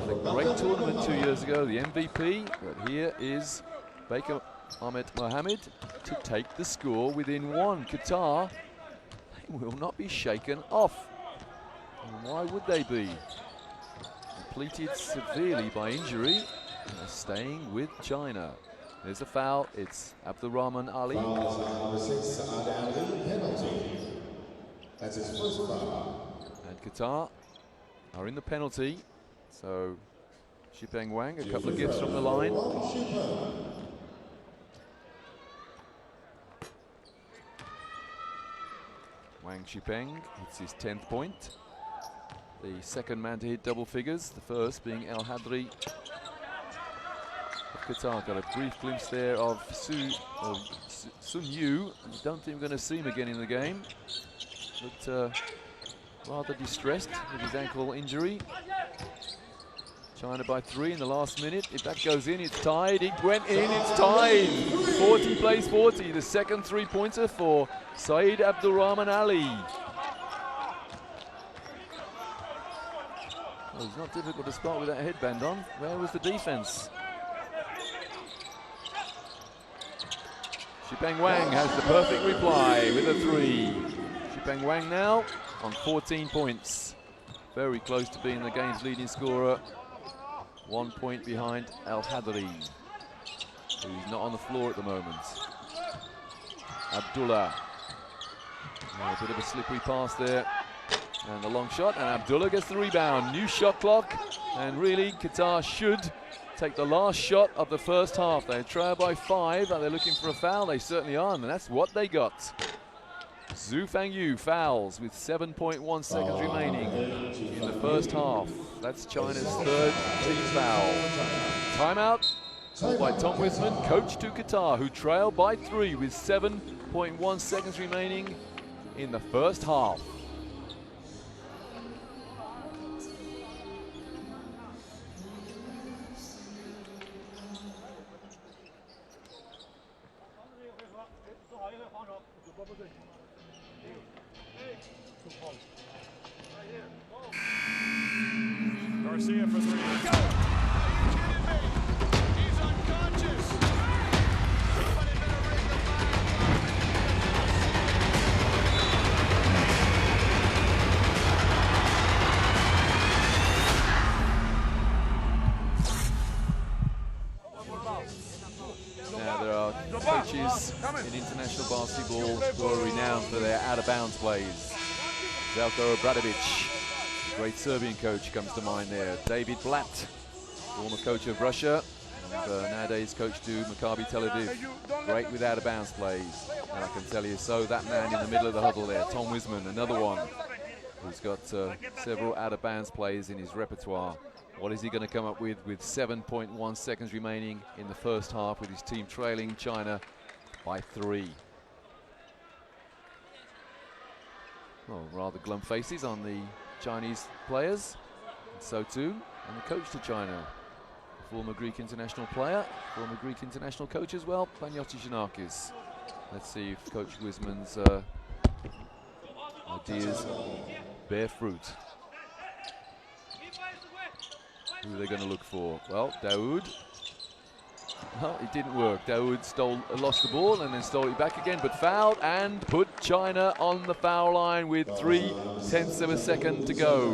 S1: Had a great tournament 2 years ago, the MVP. But here is Baker Ahmed Mohamed to take the score within 1. Qatar, they will not be shaken off. And why would they be? Depleted severely by injury, and they're staying with China. There's a foul, it's Abdul Rahman Ali.
S2: Number 6, Saad Ali, penalty. That's his first foul.
S1: And Qatar are in the penalty. So, Xipeng Wang, a couple of gifts from the line. Wang Xipeng hits his 10th point. The second man to hit double figures, the first being El Hadri. Qatar got a brief glimpse there of Sun Yu. I don't think we're going to see him again in the game. But rather distressed with his ankle injury. China by 3 in the last minute. If that goes in, it's tied. It went in, it's tied. 40 plays 40. The second 3-pointer for Saeed Abdul Rahman Ali. Well, it's not difficult to spot with that headband on. Where was the defense? Xipeng Wang has the perfect reply with a 3. Xipeng Wang now on 14 points. Very close to being the game's leading scorer. 1 point behind El Hadri, who's not on the floor at the moment. Abdullah. A bit of a slippery pass there. And the long shot, and Abdullah gets the rebound. New shot clock, and really Qatar should take the last shot of the first half. They trail by 5. Are they looking for a foul? They certainly are, and that's what they got. Zhu Fangyu fouls with 7.1 seconds remaining in the first half. That's China's third team foul. Timeout called by Tom Wisman, coach to Qatar, who trail by 3 with 7.1 seconds remaining in the first half.
S3: Garcia for 3. Go! Are you kidding me? He's unconscious. Somebody better ring the
S1: Now there are coaches in international basketball who are renowned for their out-of-bounds plays. Željko Obradović, great Serbian coach, comes to mind there. David Blatt, former coach of Russia, and nowadays coach to Maccabi Tel Aviv. Great with out-of-bounds plays. And I can tell you, so that man in the middle of the huddle there, Tom Wisman, another one who's got several out-of-bounds plays in his repertoire. What is he going to come up with 7.1 seconds remaining in the first half with his team trailing China by 3? Well, rather glum faces on the Chinese players, and so too and the coach to China, former Greek international player, former Greek international coach as well, Panagiotis Giannakis. Let's see if Coach Wisman's ideas bear fruit. Who are they going to look for? Well, Daoud. Well, it didn't work. Daoud lost the ball and then stole it back again, but fouled and put China on the foul line with 0.3 of a second to go.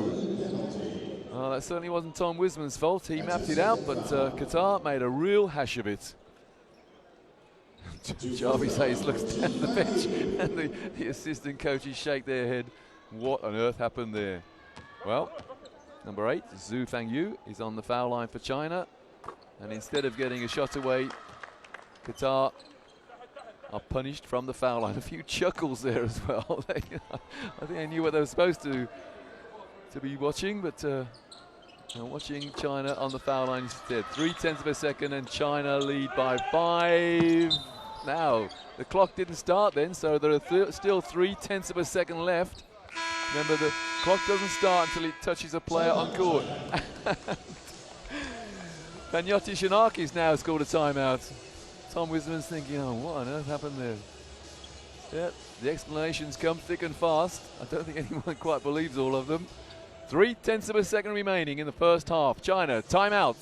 S1: Well, that certainly wasn't Tom Wisman's fault. He mapped it out, but Qatar made a real hash of it. Jarvis Hayes looks down the bench and the assistant coaches shake their head. What on earth happened there? Well, number 8, Zhu Fangyu, is on the foul line for China. And instead of getting a shot away, Qatar are punished from the foul line. A few chuckles there as well. I think they knew what they were supposed to be watching, but watching China on the foul line instead. 0.3 of a second and China lead by 5. Now, the clock didn't start then, so there are still 0.3 of a second left. Remember, the clock doesn't start until it touches a player on court. Panagiotis Giannakis now scored a timeout. Tom Wisman's thinking, oh, what on earth happened there? Yeah, the explanations come thick and fast. I don't think anyone quite believes all of them. 0.3 of a second remaining in the first half. China, timeout.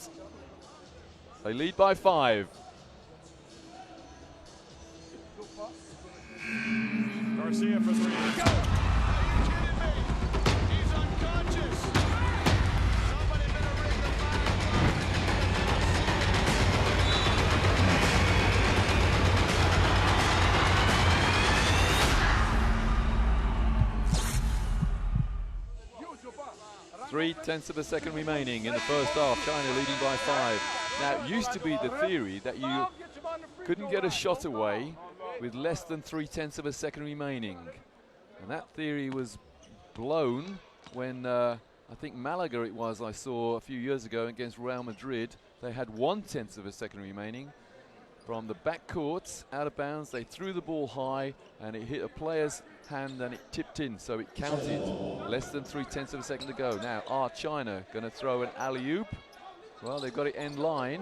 S1: They lead by 5.
S3: Garcia for 3. Go!
S1: Three-tenths of a second remaining in the first half. China leading by 5. Now, it used to be the theory that you couldn't get a shot away with less than 0.3 of a second remaining. And that theory was blown when I think Malaga it was I saw a few years ago against Real Madrid. They had 0.1 of a second remaining. From the back court, out of bounds, they threw the ball high and it hit a player's hand and it tipped in, so it counted. Less than 0.3 of a second to go. Now, are China going to throw an alley-oop? Well, they've got it end line.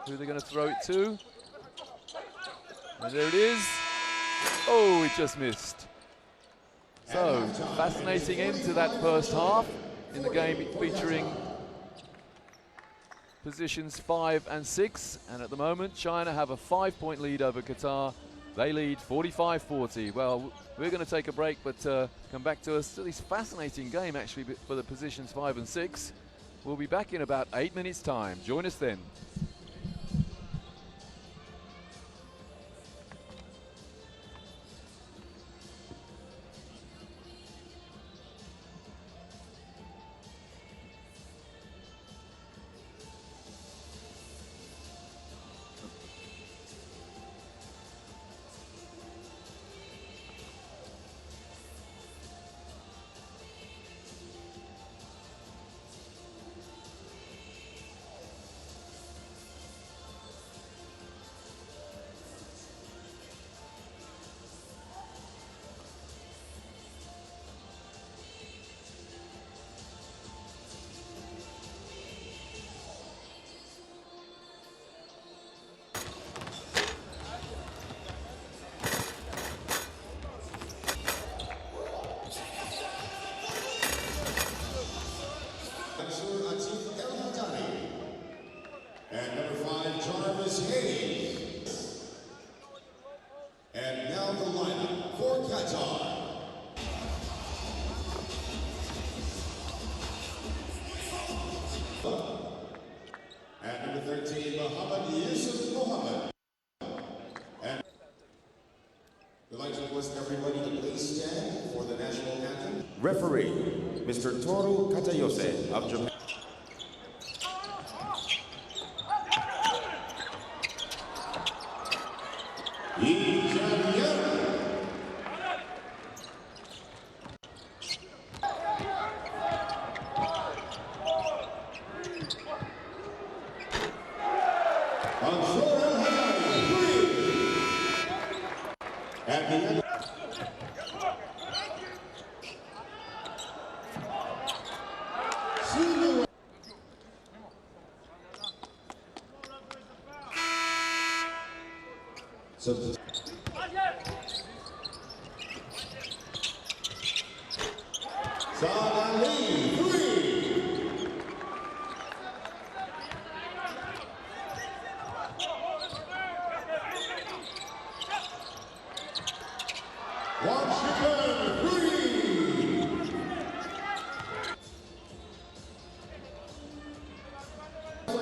S1: Who are they going to throw it to? And there it is. Oh, it just missed. So, fascinating end to that first half in the game featuring positions 5 and 6, and at the moment China have a 5-point lead over Qatar. They lead 45-40. Well, we're going to take a break, but come back to us. This fascinating game actually for the positions 5 and 6. We'll be back in about 8 minutes time. Join us then.
S2: Referee, Mr. Toru Katayose of Japan. At the end.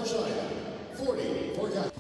S4: China, 40 for Qatar.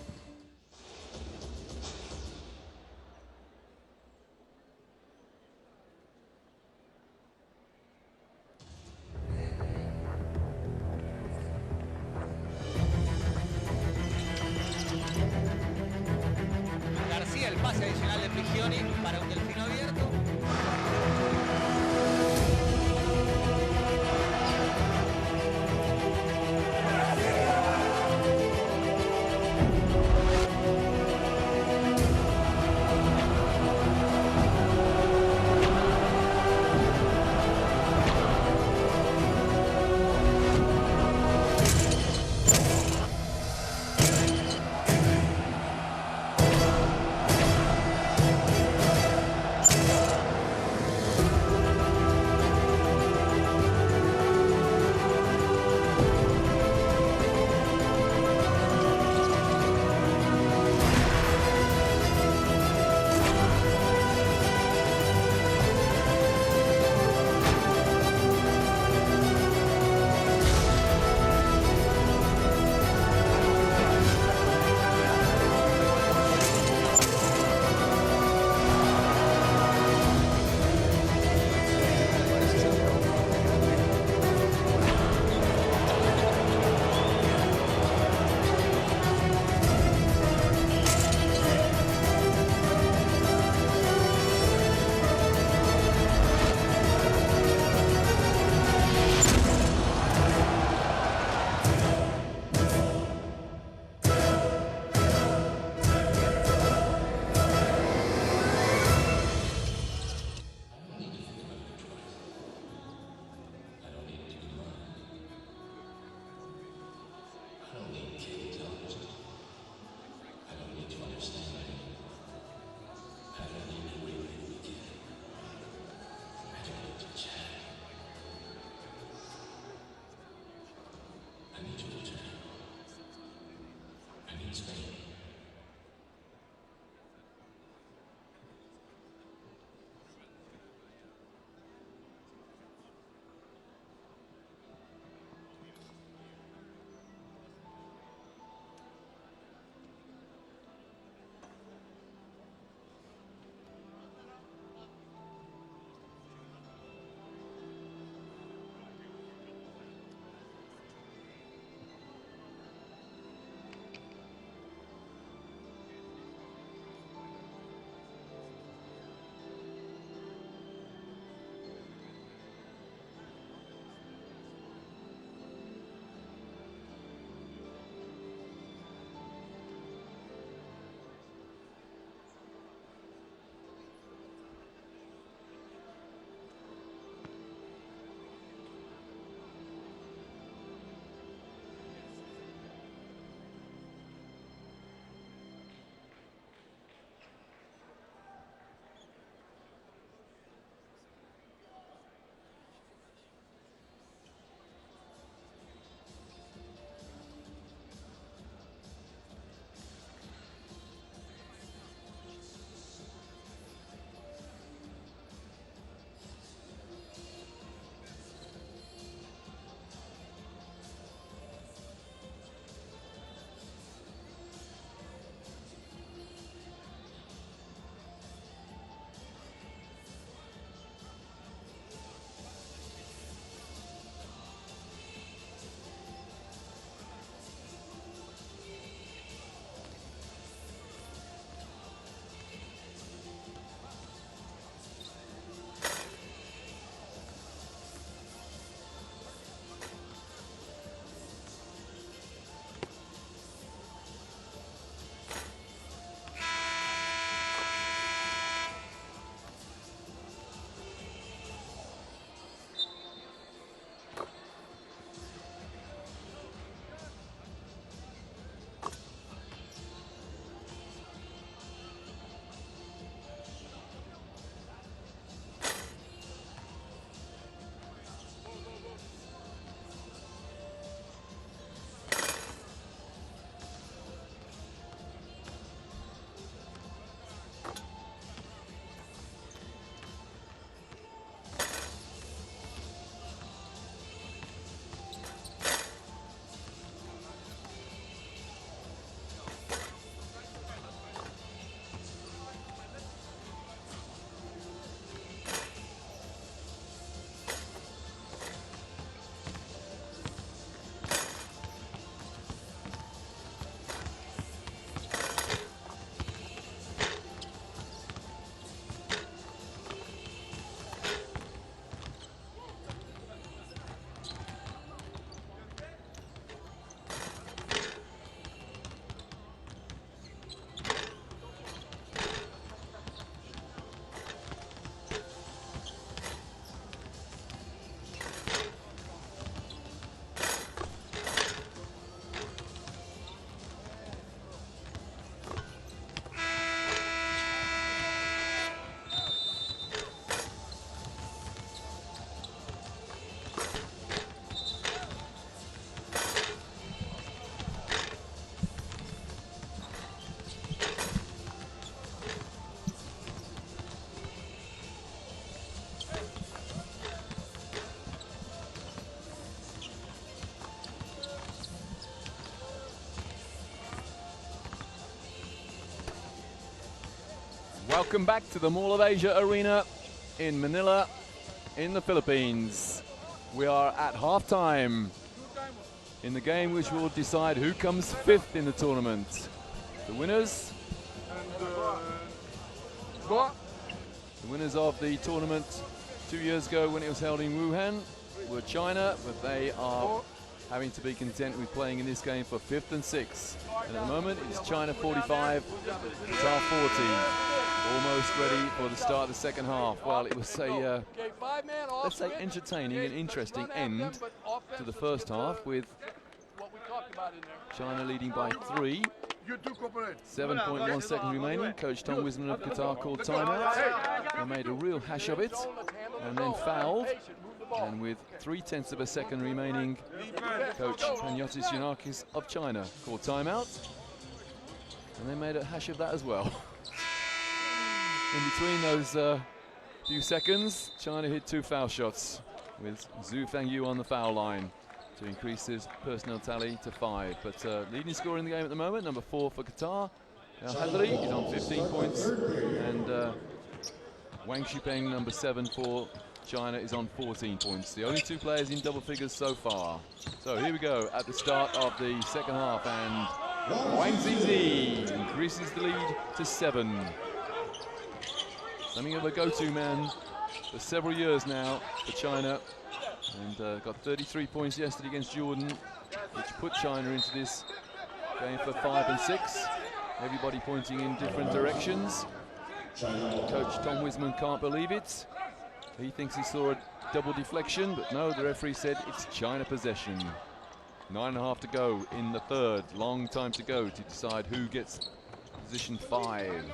S1: Welcome back to the Mall of Asia Arena in Manila, in the Philippines. We are at halftime in the game which will decide who comes fifth in the tournament. The winners of the tournament 2 years ago when it was held in Wuhan were China, but they are having to be content with playing in this game for 5th and 6th. And at the moment it's China 45, Qatar 40. Almost ready for the start of the second half. Well, it was a, let's say, entertaining and interesting end to the first half, with China leading by 3. 7.1 seconds remaining. Coach Tom Wisman of Qatar called timeout. They made a real hash of it and then fouled. And with 0.3 of a second remaining, Coach Panyotis Yanakis of China called timeout. And they made a hash of that as well. In between those few seconds, China hit 2 foul shots, with Zhu Fangyu on the foul line to increase his personnel tally to 5. But leading scorer in the game at the moment, number 4 for Qatar, Hadri, is on 15 points, and Wang Shipeng, number 7 for China, is on 14 points. The only 2 players in double figures so far. So here we go at the start of the second half, and Wang Zizi increases the lead to 7. Something of a go-to man for several years now for China, and got 33 points yesterday against Jordan, which put China into this game for 5 and 6. Everybody pointing in different directions. Coach Tom Wisman can't believe it. He thinks he saw a double deflection, but no, the referee said it's China possession. 9.5 to go in the third. Long time to go to decide who gets position 5.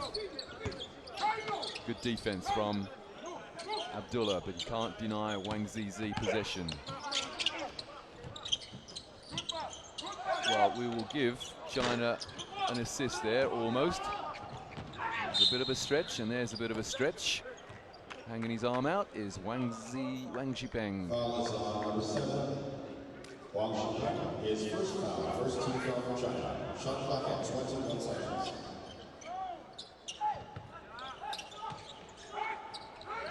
S1: Good defense from Abdullah, but you can't deny Wang Zizi possession. Well, we will give China an assist there, almost. There's a bit of a stretch, and there's a bit of a stretch. Hanging his arm out is Wang Shipeng.
S4: Number 7, Wang Shipeng. His first foul, first team foul for China. Shot clock at 21 seconds.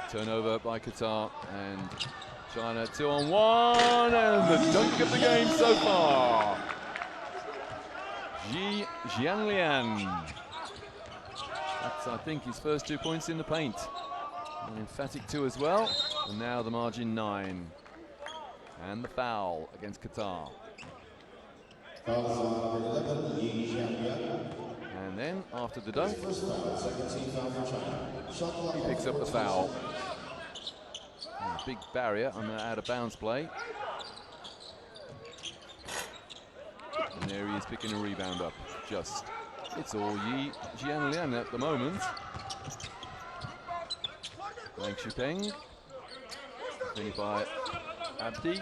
S1: Turnover by Qatar, and China 2-on-1, and the dunk of the game so far. Jianlian. That's, I think, his first 2 points in the paint. An emphatic 2 as well, and now the margin 9. And the foul against Qatar. And then, after the dunk, he picks up the foul. And a big barrier on the out-of-bounds play. And there he is picking a rebound up. Just, it's all Jianlian at the moment. Wang Shipeng, finished by Abdi.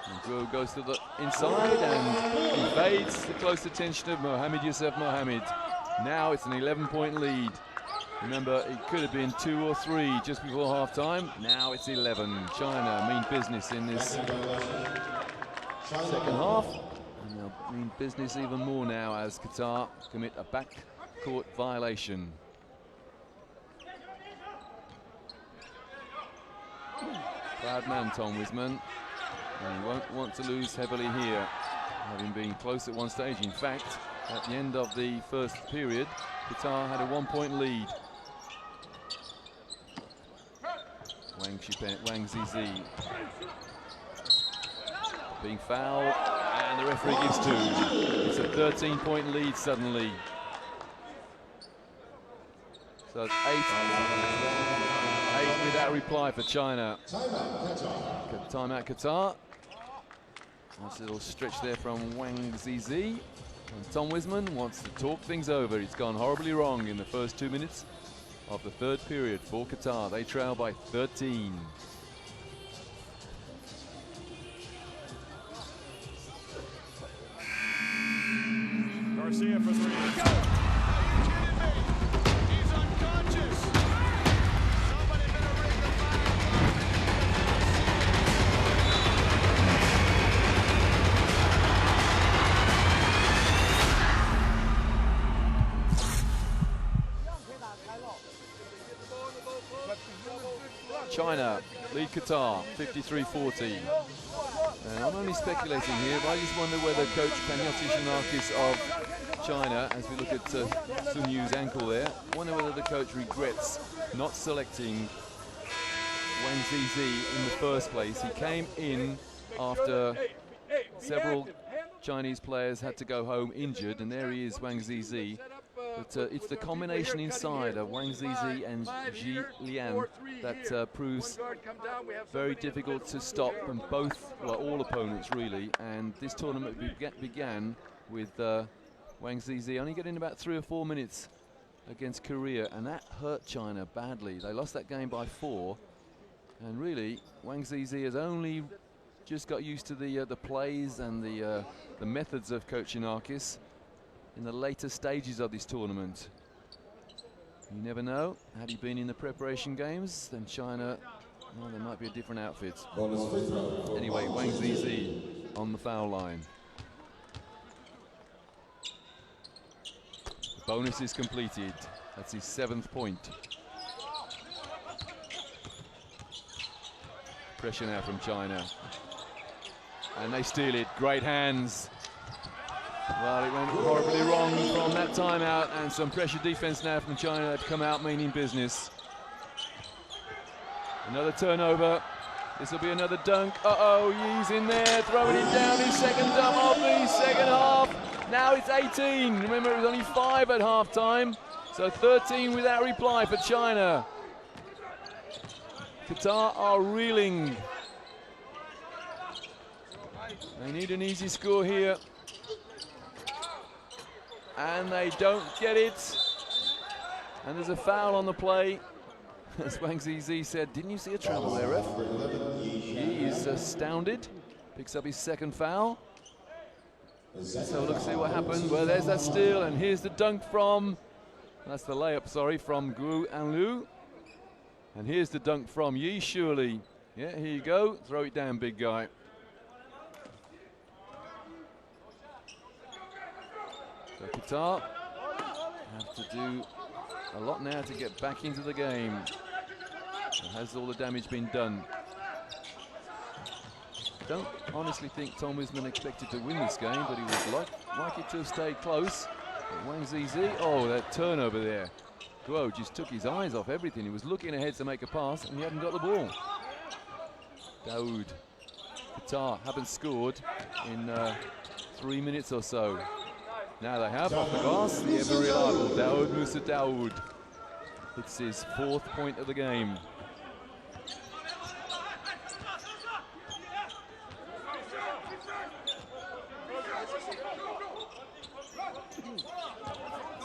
S1: And Drew goes to the inside and evades the close attention of Mohamed Youssef Mohamed. Now it's an 11-point lead. Remember, it could have been 2 or 3 just before half-time. Now it's 11. China mean business in this second half. And they'll mean business even more now as Qatar commit a backcourt violation. Proud man, Tom Wisman. And he won't want to lose heavily here, having been close at one stage. In fact, at the end of the first period, Qatar had a 1-point lead. Wang Zizi being fouled, and the referee gives 2. It's a 13-point lead suddenly. So it's 8 without reply for China. Timeout Qatar. Nice little stretch there from Wang Zizi. And Tom Wisman wants to talk things over. It's gone horribly wrong in the first 2 minutes of the third period for Qatar. They trail by 13.
S3: Garcia for 3. Go! Are you kidding me? He's unconscious. Somebody better ring the foul.
S1: China lead Qatar 53-40. And I'm only speculating here, but I just wonder whether Coach Panayoti Shanakis of China, as we look at Sun Yu's ankle there, wonder whether the coach regrets not selecting Wang Zizi in the first place. He came in after several Chinese players had to go home injured, and there he is, Wang Zizi. But it's the combination inside of Wang Zizi and Ji Lian that proves very difficult to stop from both, well, all opponents really. And this tournament began with Wang Zizi only getting about 3 or 4 minutes against Korea, and that hurt China badly. They lost that game by 4, and really Wang Zizi has only just got used to the plays and the methods of Coach Shanakis in the later stages of this tournament. You never know. Had he been in the preparation games, then China, well, there might be a different outfit. Anyway, Wang Zizi on the foul line. The bonus is completed. That's his 7th point. Pressure now from China. And they steal it. Great hands. Well, it went horribly wrong from that timeout, and some pressure defense now from China that come out meaning business. Another turnover. This will be another dunk. Uh-oh, Yi's in there, throwing it down, his second dunk of the second half. Now it's 18. Remember, it was only 5 at half-time, so 13 without reply for China. Qatar are reeling. They need an easy score here. And they don't get it. And there's a foul on the play. As Wang Zizi said, didn't you see a travel there, ref? He is astounded. Picks up his 2nd foul. So let's see what happened. Well, there's that steal, and here's the dunk from, that's the layup, sorry, from Gu Anlu. And here's the dunk from Yi Shuli. Yeah, here you go. Throw it down, big guy. So Qatar have to do a lot now to get back into the game. And has all the damage been done? I don't honestly think Tom Wisman expected to win this game, but he would like it to have stayed close. But Wang Zizi, oh, that turnover there. Guo just took his eyes off everything. He was looking ahead to make a pass, and he hadn't got the ball. Daoud. Qatar haven't scored in 3 minutes or so. Now they have off the glass, the ever reliable Daoud Musa Daoud. It's his 4th point of the game.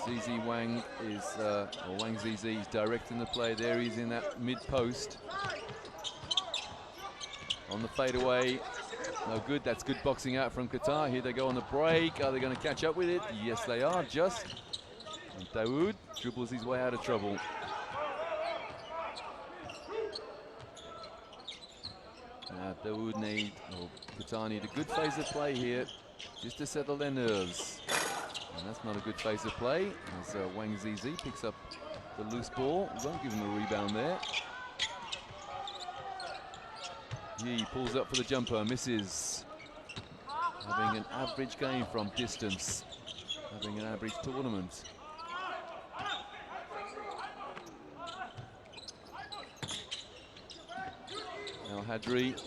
S1: Zizi Wang is, or Wang Zizi is directing the play there. He's in that mid post. On the fadeaway. No good, that's good boxing out from Qatar. Here they go on the break. Are they going to catch up with it? Yes, they are, just. And Daoud dribbles his way out of trouble. Now Daoud Qatar need a good phase of play here, just to settle their nerves. And that's not a good phase of play, as Wang Zizi picks up the loose ball. Won't give him a rebound there. Yi pulls up for the jumper, misses. Having an average game from distance. Having an average tournament. Al Hadri,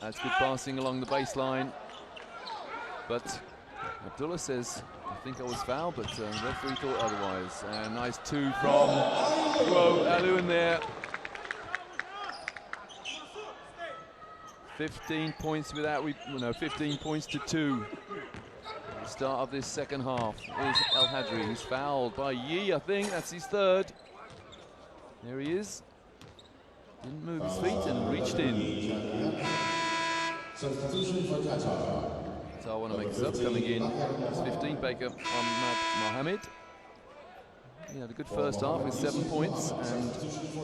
S1: that's good passing along the baseline. But Abdullah says, I think I was fouled, but the referee thought otherwise. And nice 2 from Alu in there. 15 points without, 15 points to 2. At the start of this second half is El Hadri. He's fouled by Yi, I think. That's his 3rd. There he is. Didn't move his feet and reached in.
S4: Substitution for Qatar.
S1: So I want to make this up. Coming in, it's 15, Baker Ahmad Mohamed. He had a good first half with 7 points and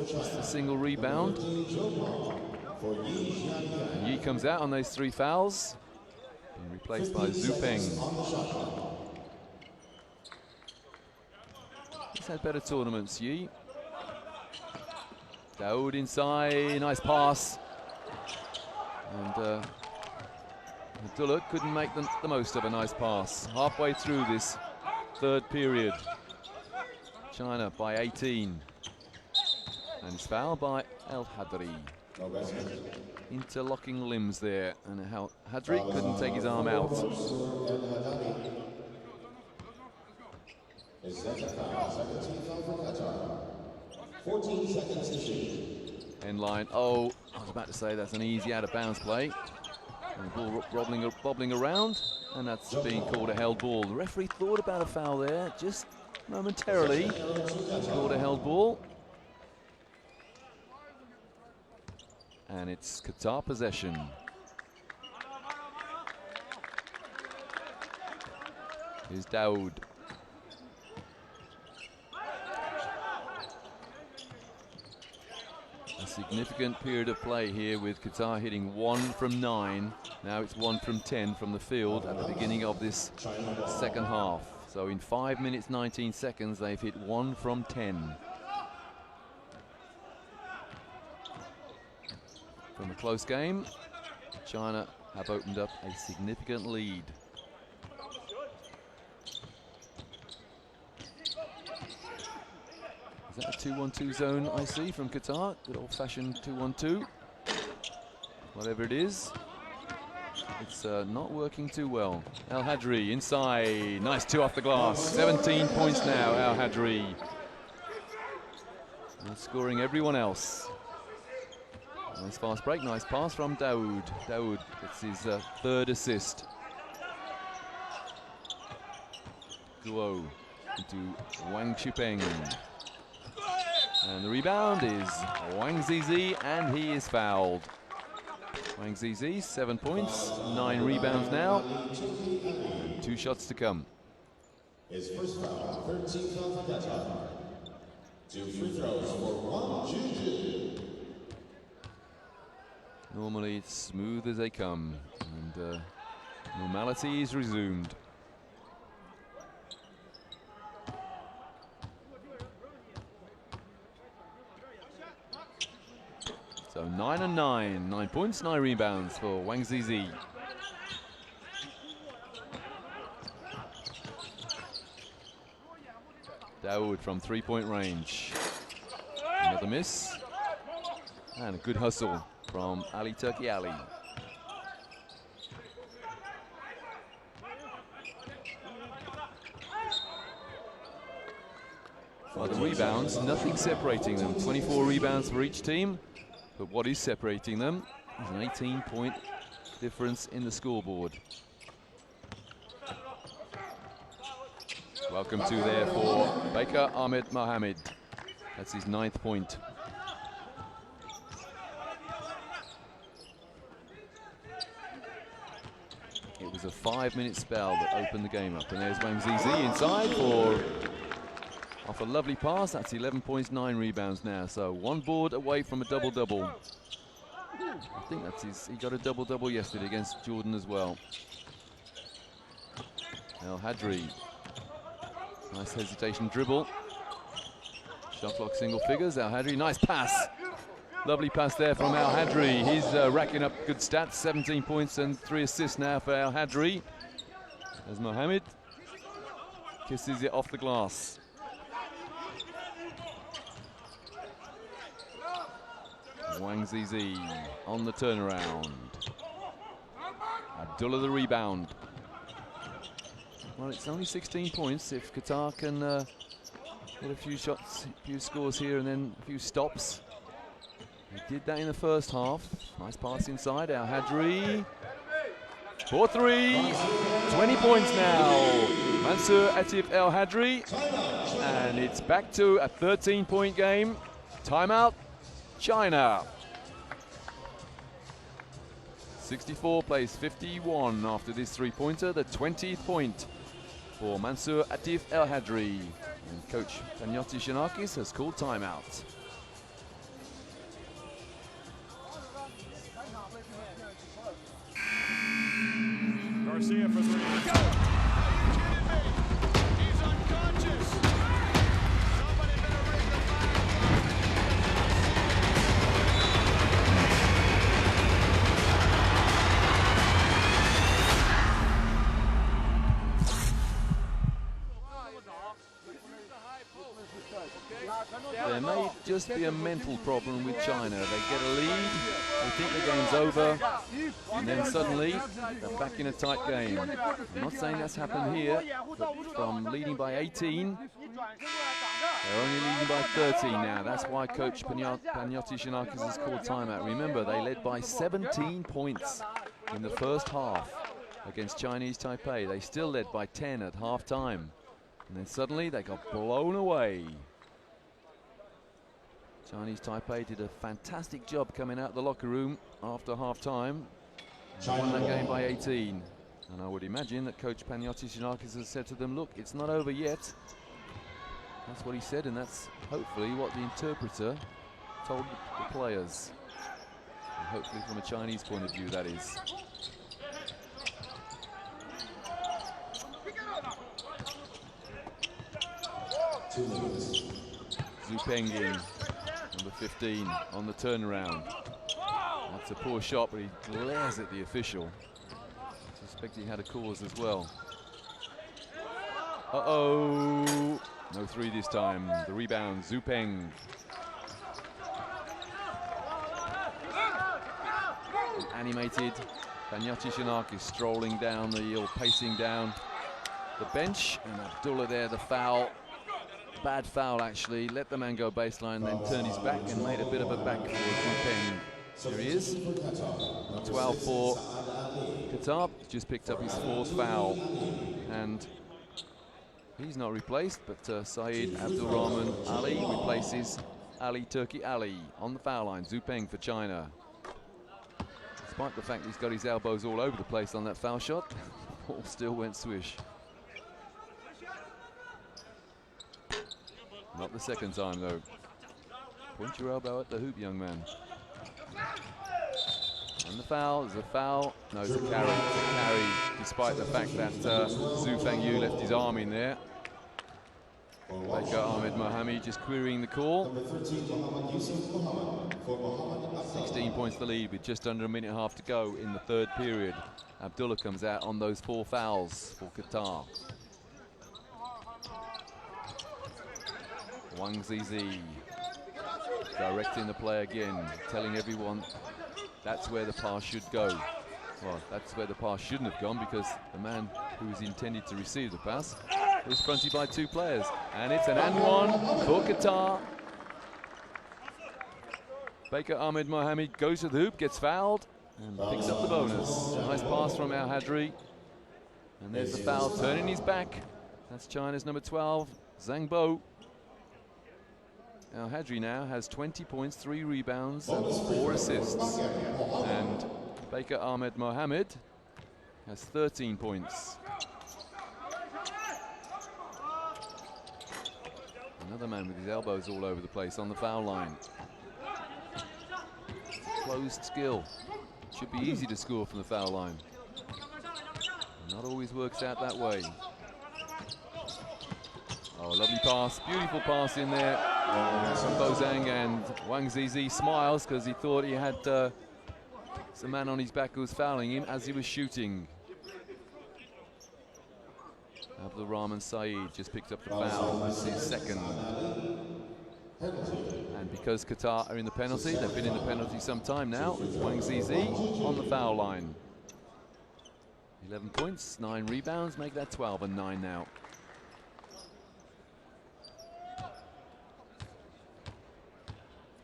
S1: just a single rebound. And Yi comes out on those 3 fouls, being replaced by Zhu Peng. He's had better tournaments, Yi. Daoud inside, nice pass. And Abdullah couldn't make the most of a nice pass. Halfway through this third period. China by 18. And it's fouled by El Hadri. Interlocking limbs there. And Hadri couldn't take his arm out.
S4: His second foul, second team foul for Qatar. 14 seconds to shoot.
S1: End line. Oh, I was about to say that's an easy out of bounds play. And the ball bobbling around, and that's being called a held ball. The referee thought about a foul there, just momentarily. Called a held ball. And it's Qatar possession. Here's Daoud. A significant period of play here with Qatar hitting 1 from 9. Now it's 1 from 10 from the field at the beginning of this second half. So in 5 minutes 19 seconds they've hit 1 from 10. From a close game, China have opened up a significant lead. Is that a 2-1-2 zone I see from Qatar? Good old-fashioned 2-1-2. Whatever it is, it's not working too well. El Hadri inside, nice 2 off the glass. 17 points now, El Hadri. And scoring everyone else. Nice fast break, nice pass from Daoud. Daoud gets his third assist. Guo into Wang Chupeng. And the rebound is Wang Zizi, and he is fouled. Wang Zizi, 7 points, 9 rebounds now. 2 shots to come.
S4: His first foul, 13 foul for Qatar. 2 free throws for Wang Juju.
S1: Normally it's smooth as they come, and normality is resumed. So 9 and 9, 9 points, 9 rebounds for Wang Zizi. Daoud from 3-point range. Another miss. And a good hustle from Ali Turki Ali. Well, the rebounds, nothing separating them. 24 rebounds for each team. But what is separating them is an 18-point difference in the scoreboard. Welcome to there for Baker Ahmed Mohamed. That's his 9th point. It was a 5-minute spell that opened the game up. And there's Wang Zizi inside for off a lovely pass. That's 11 points, 9 rebounds now. So 1 board away from a double-double. I think that's he got a double-double yesterday against Jordan as well. El Hadri. Nice hesitation dribble. Shot clock single figures. El Hadri, nice pass. Lovely pass there from El Hadri. He's racking up good stats. 17 points and 3 assists now for El Hadri. As Mohamed kisses it off the glass. Wang Zizi on the turnaround. Abdullah the rebound. Well, it's only 16 points. If Qatar can get a few shots, a few scores here and then a few stops. He did that in the first half. Nice pass inside. El Hadri for 3. 20 points now. Mansour Atif El Hadri. And it's back to a 13-point game. Timeout. China. 64 plays 51 after this 3-pointer, the 20th point for Mansour Atif El Hadri. And coach Tanyoti Shanakis has called timeout.
S3: Garcia for 3. Go! Are you kidding me? He's unconscious. Somebody better ring the fire.
S1: just be a mental problem with China. They get a lead, they think the game's over, and then suddenly they're back in a tight game. I'm not saying that's happened here, but from leading by 18, they're only leading by 13 now. That's why Coach Panayotis has called timeout. Remember, they led by 17 points in the first half against Chinese Taipei. They still led by 10 at half-time. And then suddenly they got blown away. Chinese Taipei did a fantastic job coming out of the locker room after half-time. Won that game by 18. And I would imagine that Coach Panayotis has said to them, look, it's not over yet. That's what he said, and that's hopefully what the interpreter told the players. And hopefully from a Chinese point of view, that is. Zhu Pengyin, number 15, on the turnaround. That's a poor shot, but he glares at the official. I suspect he had a cause as well. Uh-oh. No three this time. The rebound, Zhu Peng. Animated. Panayotis strolling down the, or pacing down the bench. And Abdullah there, the foul. Bad foul, actually. Let the man go baseline, then turned his back and made a bit of a back for Zhu Peng. Here he is. 12 for Qatar. Just picked up his fourth foul. And he's not replaced, but Saeed Abdulrahman Ali replaces Ali Turki Ali on the foul line. Zhu Peng for China. Despite the fact he's got his elbows all over the place on that foul shot, the ball still went swish. Not the second time, though. Point your elbow at the hoop, young man. And the foul, there's a foul. No, it's a carry. It's a carry, despite the fact that Zhu Fengyu left his arm in there. Baker Ahmed Mohammed just querying the call. 16 points the lead with just under a minute and a half to go in the third period. Abdullah comes out on those 4 fouls for Qatar. Wang Zizi directing the play again, telling everyone that's where the pass should go. Well, that's where the pass shouldn't have gone, because the man who was intended to receive the pass was fronted by 2 players. And it's an and one for Qatar. Baker Ahmed Mohammed goes to the hoop, gets fouled, and picks up the bonus. Nice pass from Al Hadri. And there's the foul, turning his back. That's China's number 12, Zhang Bo. Al Hadri now has 20 points, 3 rebounds, and 4 assists. And Baker Ahmed Mohammed has 13 points. Another man with his elbows all over the place on the foul line. Closed skill. Should be easy to score from the foul line. Not always works out that way. Oh, lovely pass, beautiful pass in there from Bo Zhang, and Wang Zizi smiles because he thought he had some man on his back who was fouling him as he was shooting. Abdulrahman Saeed just picked up the foul. That's his second. And because Qatar are in the penalty, they've been in the penalty some time now, Wang Zizi on the foul line. 11 points, 9 rebounds, make that 12 and 9 now.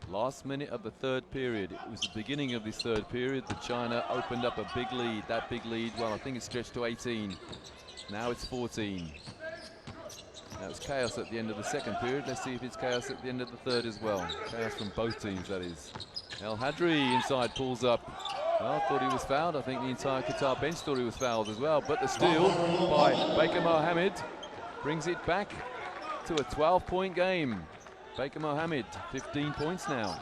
S1: Last minute of the third period. It was the beginning of this third period that China opened up a big lead. That big lead, well, I think it's stretched to 18. Now it's 14. Now it's chaos at the end of the second period. Let's see if it's chaos at the end of the third as well. Chaos from both teams, that is. El Hadri inside pulls up. Well, thought he was fouled. I think the entire Qatar bench thought he was fouled as well. But the steal by Baker Mohammed brings it back to a 12-point game. Baker Mohammed, 15 points now.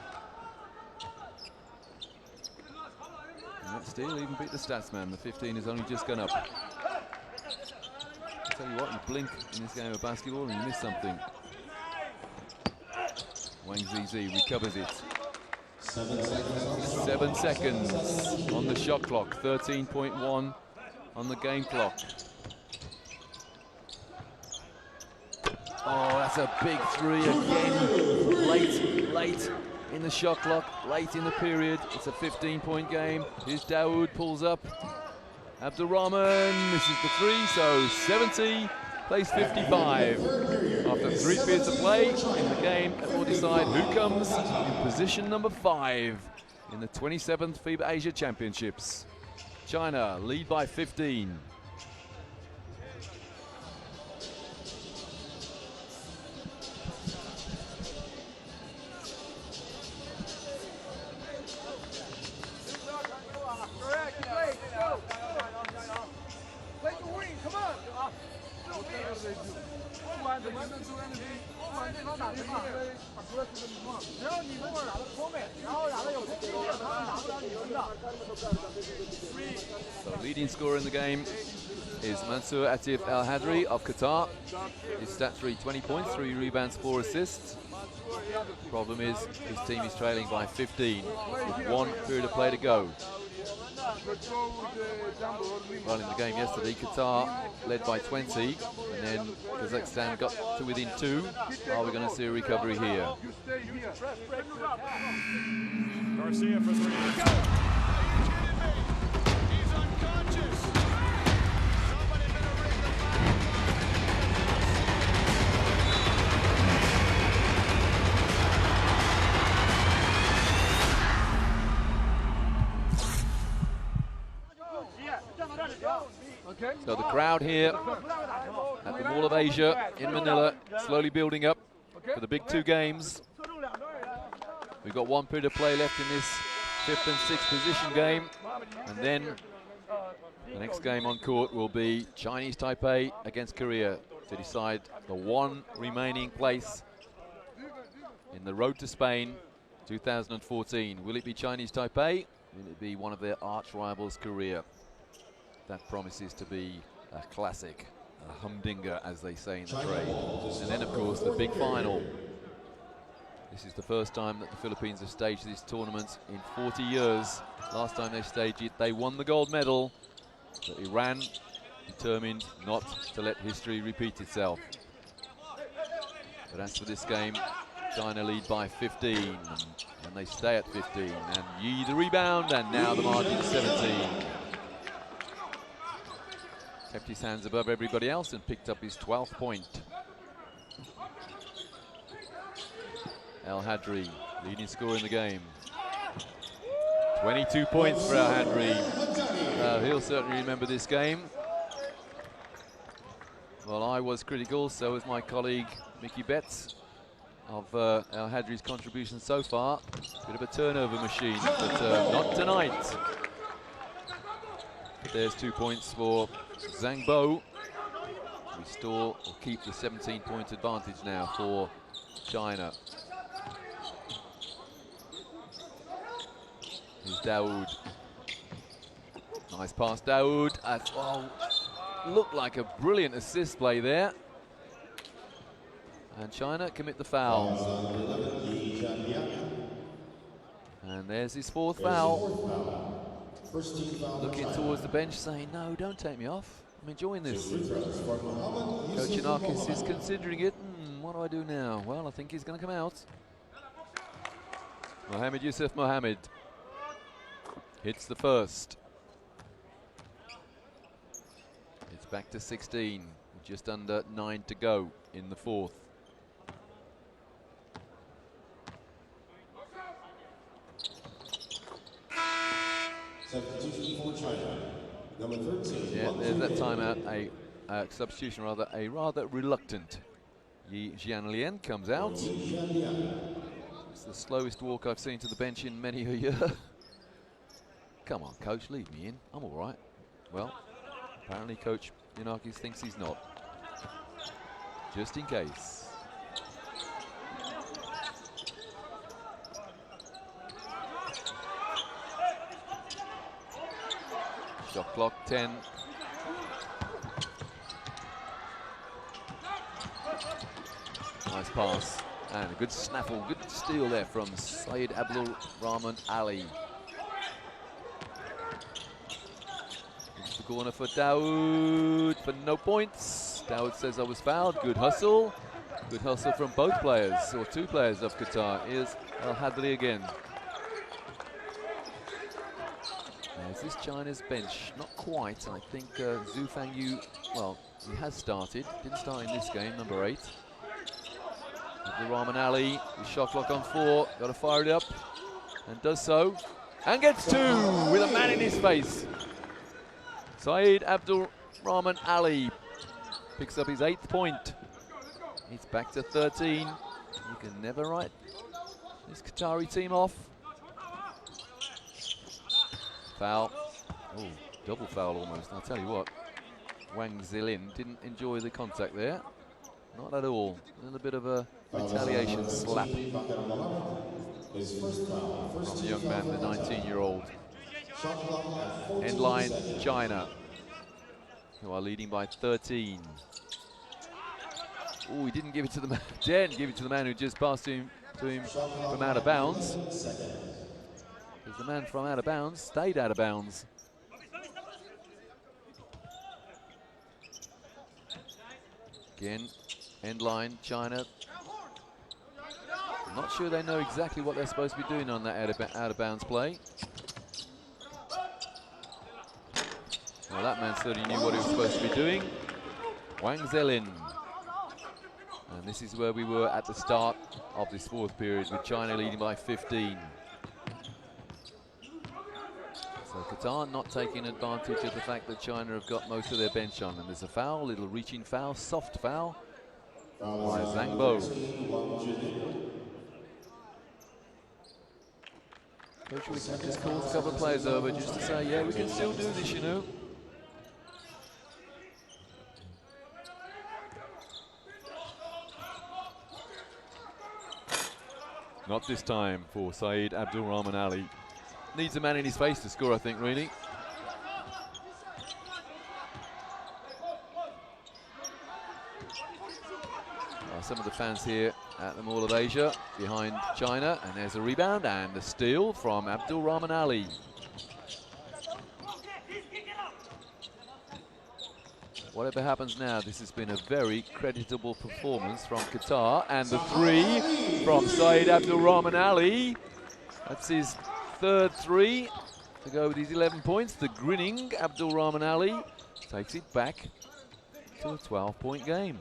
S1: And that steal even beat the stats man. The 15 has only just gone up. I'll tell you what, you blink in this game of basketball and you miss something. Wang Zizi recovers it. 7 seconds on the shot clock, 13.1 on the game clock. Oh, that's a big three again. Late in the shot clock, late in the period. It's a 15-point game. Here's Dawood, pulls up. Abdurrahman misses the three, so 70 plays 55. After 3 periods of play in the game, it will decide who comes in position number 5 in the 27th FIBA Asia Championships. China lead by 15. The leading scorer in the game is Mansour Atif Al Hadri of Qatar. His stats read 20 points, 3 rebounds, 4 assists. Problem is, his team is trailing by 15 with 1 period of play to go. Well, in the game yesterday, Qatar led by 20, and then Kazakhstan got to within 2. Are we going to see a recovery here?
S3: Garcia for 3. Go! Are you kidding me? He's unconscious. Somebody better ring the foul.
S1: So the crowd here at the Mall of Asia in Manila, slowly building up for the big 2 games. We've got 1 period of play left in this 5th and 6th position game, and then the next game on court will be Chinese Taipei against Korea to decide the 1 remaining place in the road to Spain 2014. Will it be Chinese Taipei? Will it be one of their arch rivals, Korea? That promises to be a classic, a humdinger, as they say in the trade. And then, of course, the big final. This is the first time that the Philippines have staged this tournament in 40 years. Last time they staged it, they won the gold medal. But Iran determined not to let history repeat itself. But as for this game, China lead by 15, and they stay at 15. And Yi the rebound, and now the margin is 17. Kept his hands above everybody else and picked up his 12th point. Al Hadri, leading scorer in the game. 22 points for Al Hadri. He'll certainly remember this game. Well, I was critical, so was my colleague Mickey Betts of Al Hadri's contribution so far. Bit of a turnover machine, but not tonight. But there's 2 points for Zhang Bo. Restore or keep the 17-point advantage now for China. Here's Dawood. Nice pass, Dawood. Looked like a brilliant assist play there. And China commit the foul. And there's his 4th foul. Looking towards the bench saying, no, don't take me off. I'm enjoying this. Coach Yanakis is considering it. What do I do now? Well, I think he's going to come out. Mohamed Yusuf Mohamed hits the first. It's back to 16. Just under 9 to go in the 4th.
S4: Substitution for China. Number 13.
S1: Yeah, there's that timeout. A substitution, a rather reluctant Yi Jianlian comes out. It's the slowest walk I've seen to the bench in many a year. Come on, coach, leave me in. I'm all right. Well, apparently Coach Yanakis thinks he's not. Just in case. Shot clock 10. Nice pass and a good snaffle, good steal there from Syed Abdul Rahman Ali. It's the corner for Dawood for no points. Dawood says I was fouled. Good hustle. Good hustle from both players, or two players of Qatar. Here's Al Hadri again. Is this China's bench? Not quite. I think Zhu Fangyu, well, he has started. Didn't start in this game, number 8. Abdul Ali, his shot clock on 4. Got to fire it up, and does so. And gets 2 with a man in his face. Saeed Abdul Rahman Ali picks up his 8th point. It's back to 13. You can never write this Qatari team off. Foul. Oh, double foul almost. I'll tell you what, Wang Zilin didn't enjoy the contact there. Not at all. A little bit of a retaliation slap from the young man, the 19-year-old. End line, China, who are leading by 13. Oh, he didn't give it to the man. Didn't give it to the man who just passed to him from out of bounds. Because the man from out of bounds stayed out of bounds. Again, end line, China. I'm not sure they know exactly what they're supposed to be doing on that out of bounds play. Well, that man certainly knew what he was supposed to be doing. Wang Zilin. And this is where we were at the start of this 4th period, with China leading by 15. So Qatar not taking advantage of the fact that China have got most of their bench on. And there's a foul, little reaching foul, soft foul by Zhang Bo. Coach Wickman just calls a couple of players over just to say, yeah, we can still do this, you know. Not this time for Saeed Abdul Rahman Ali. Needs a man in his face to score, I think, really. Some of the fans here at the Mall of Asia behind China, and there's a rebound and a steal from Abdul Rahman Ali. Whatever happens now, this has been a very creditable performance from Qatar, and the 3 from Saeed Abdul Rahman Ali. That's his 3rd 3 to go with his 11 points. The grinning Abdul Rahman Ali takes it back to a 12-point game.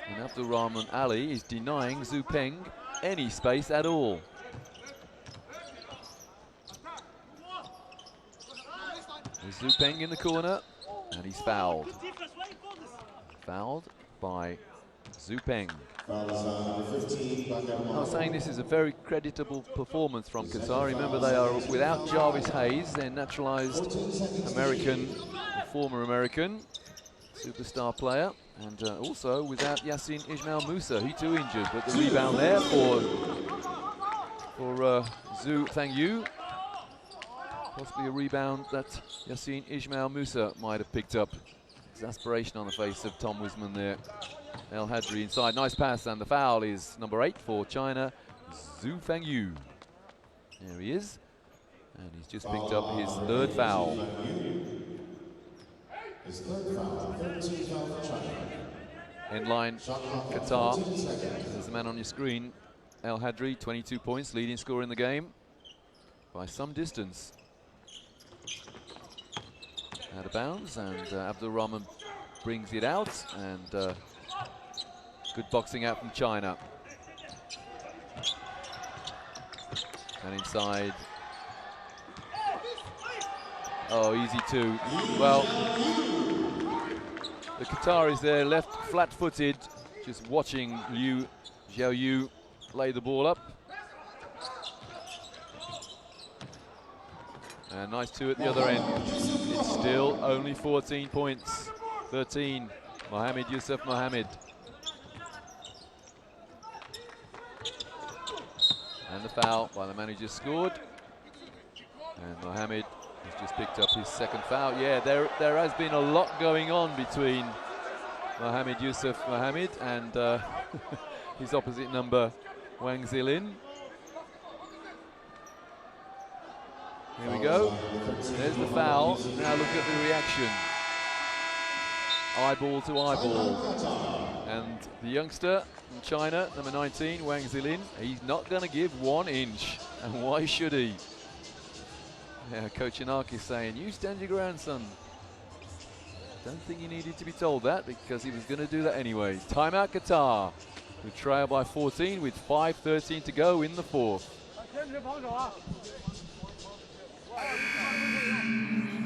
S1: And Abdul Rahman Ali is denying Zhu Peng any space at all. There's Zhu Peng in the corner, and he's fouled. Fouled by Zhu Peng. I was saying this is a very creditable performance from Qatar. Remember, they are without Jarvis Hayes, their naturalized American, former American superstar player, and also without Yassin Ismail Musa. He too injured, but the rebound there for Zhu Fangyu. Possibly a rebound that Yassin Ismail Musa might have picked up. Exasperation on the face of Tom Wisman there. El Hadri inside, nice pass, and the foul is number 8 for China, Zhu Fangyu. There he is, and he's just picked up his 3rd foul.
S4: His 3rd foul, 13th foul for China.
S1: End line, Qatar. There's the man on your screen, El Hadri, 22 points, leading scorer in the game by some distance. Out of bounds, and Abdul Rahman brings it out, and good boxing out from China. And inside. Oh, easy 2. Well, the Qataris there left flat-footed, just watching Liu Xiaoyu lay the ball up. And nice 2 at the other end. It's still only 14 points. 13, Mohammed Yusuf Mohammed. And the foul by the man who just scored. And Mohammed has just picked up his 2nd foul. Yeah, there has been a lot going on between Mohammed Yusuf Mohammed and his opposite number, Wang Zilin. Here we go. There's the foul. Now look at the reaction. eyeball to eyeball. And the youngster from China, number 19, Wang Zilin, he's not going to give 1 inch. And why should he? Yeah, Coach Inaki is saying, you stand your ground, son. Don't think you needed to be told that because he was going to do that anyway. Timeout Qatar. We trail by 14 with 5:13 to go in the fourth.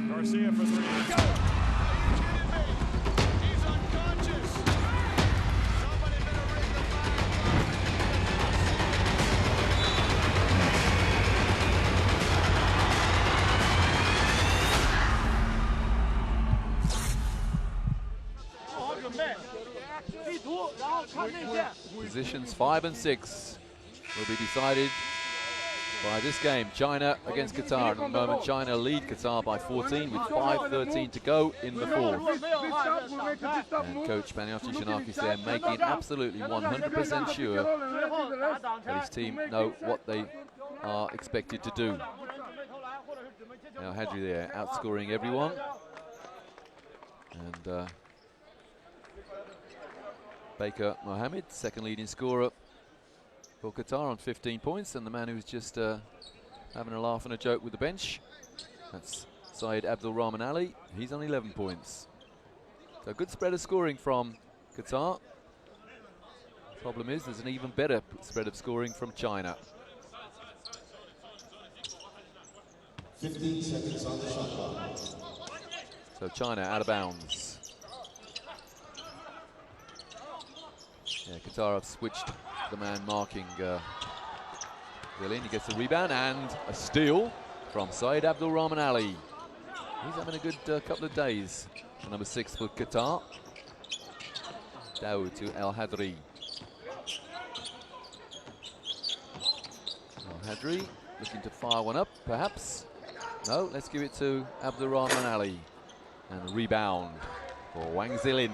S3: Garcia for 3. Are you kidding me? He's unconscious. Somebody better ring the
S1: Positions 5 and 6 will be decided by this game. China against Qatar. At the moment, China lead Qatar by 14 with 5:13 to go in the fourth. And Coach Panayoti Shanakis there making absolutely 100% sure that his team know what they are expected to do. Now Hadri there outscoring everyone. And Baker Mohammed, second leading scorer for Qatar on 15 points, and the man who's just having a laugh and a joke with the bench, that's Syed Abdul Rahman Ali. He's on 11 points. So a good spread of scoring from Qatar. Problem is, there's an even better spread of scoring from China.
S4: 15 seconds on the shot clock.
S1: So China out of bounds. Yeah, Qatar have switched the man marking Zilin. He gets the rebound and a steal from Syed Abdul Rahman Ali. He's having a good couple of days. Number 6 for Qatar. Dawood to Al Hadri. Al Hadri looking to fire one up, perhaps. No, let's give it to Abdul Rahman Ali. And a rebound for Wang Zilin.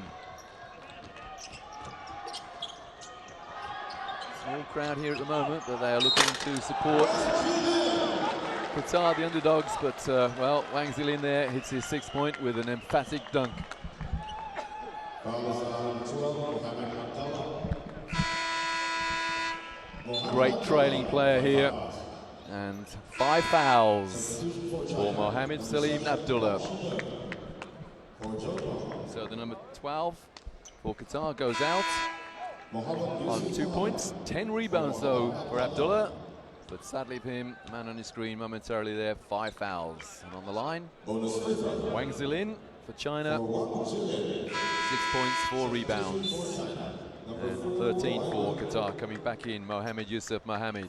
S1: Small crowd here at the moment, but they are looking to support Qatar, the underdogs. But, well, Wang Zilin there hits his 6th point with an emphatic dunk. Great trailing player here. And 5 fouls for Mohammed Salim Abdullah. So the number 12 for Qatar goes out on 2 points. 10 rebounds though for Abdullah. But sadly for him, man on his screen momentarily there, 5 fouls. And on the line, Wang Zilin for China. 6 points, 4 rebounds. And 13 for Qatar coming back in, Mohammed Yusuf Mohammed.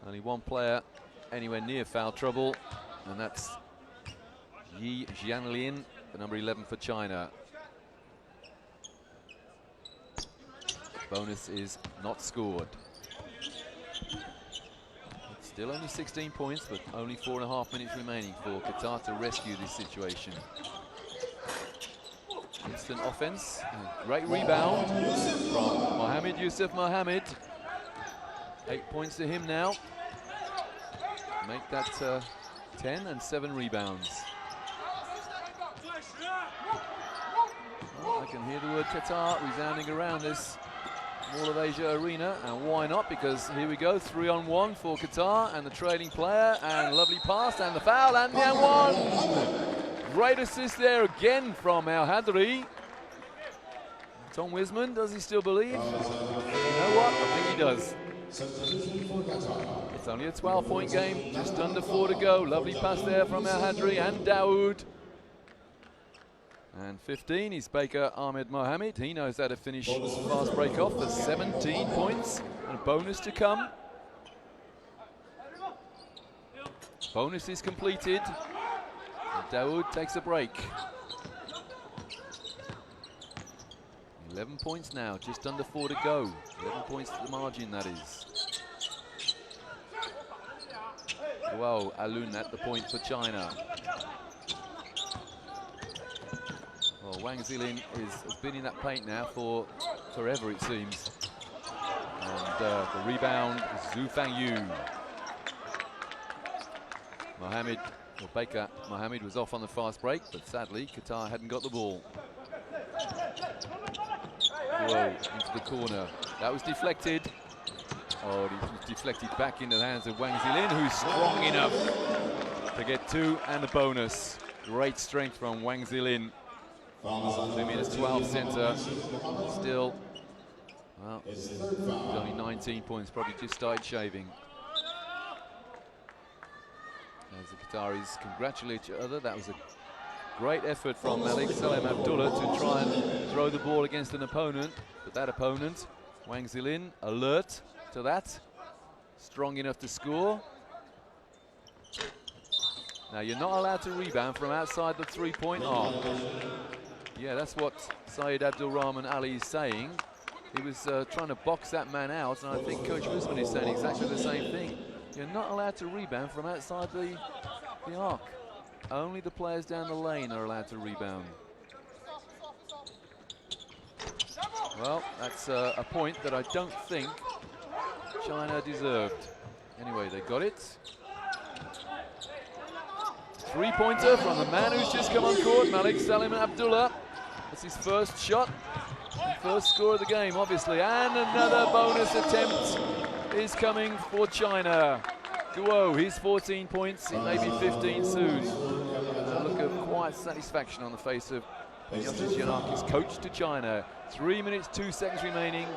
S1: Only one player anywhere near foul trouble, and that's Yi Jianlian, the number 11 for China. Bonus is not scored. It's still only 16 points, but only 4.5 minutes remaining for Qatar to rescue this situation. Instant offense, great rebound from Mohammed Yusuf Mohammed. 8 points to him now. Make that 10 and 7 rebounds. Well, I can hear the word Qatar resounding around this Mall of Asia arena, and why not? Because here we go, 3-on-1 for Qatar, and the trailing player, and lovely pass, and the foul, and the and one. Great assist there again from Al Hadri. Tom Wisman, does he still believe? You know what? I think he does. It's only a 12-point game, just under 4 to go. Lovely pass there from Al Hadri and Dawood. And 15 is Baker Ahmed Mohammed. He knows how to finish fast break off for 17 points and a bonus to come. Bonus is completed. And Dawood takes a break. 11 points now, just under 4 to go. 11 points to the margin, that is. Wow, Alun at the point for China. Well, Wang Zilin has been in that paint now for forever, it seems. And the rebound is Zhu Fangyu. Mohammed Well, Baker Mohammed was off on the fast break, but sadly Qatar hadn't got the ball. Whoa, into the corner. That was deflected. Oh, it was deflected back into the hands of Wang Zilin, who's strong enough to get 2 and a bonus. Great strength from Wang Zilin. 2 meters 12 center. Still, well, he's only 19 points, probably just started shaving. As the Qataris congratulate each other, that was a great effort from Malik Salem Abdullah to try and throw the ball against an opponent. But that opponent, Wang Zilin, alert to that. Strong enough to score. Now you're not allowed to rebound from outside the three-point arc. Yeah, that's what Syed Abdul Rahman Ali is saying. He was trying to box that man out, and I think Coach Usman is saying exactly the same thing. You're not allowed to rebound from outside the arc. Only the players down the lane are allowed to rebound. Well, that's a point that I don't think China deserved. Anyway, they got it. Three-pointer from the man who's just come on court, Malik Salim Abdullah. That's his first shot, first score of the game, obviously. And another bonus attempt is coming for China. Guo, his 14 points, it may be 15 soon. A look of quiet satisfaction on the face of Panyotis Yanaki's coach to China. 3 minutes, 2 seconds remaining.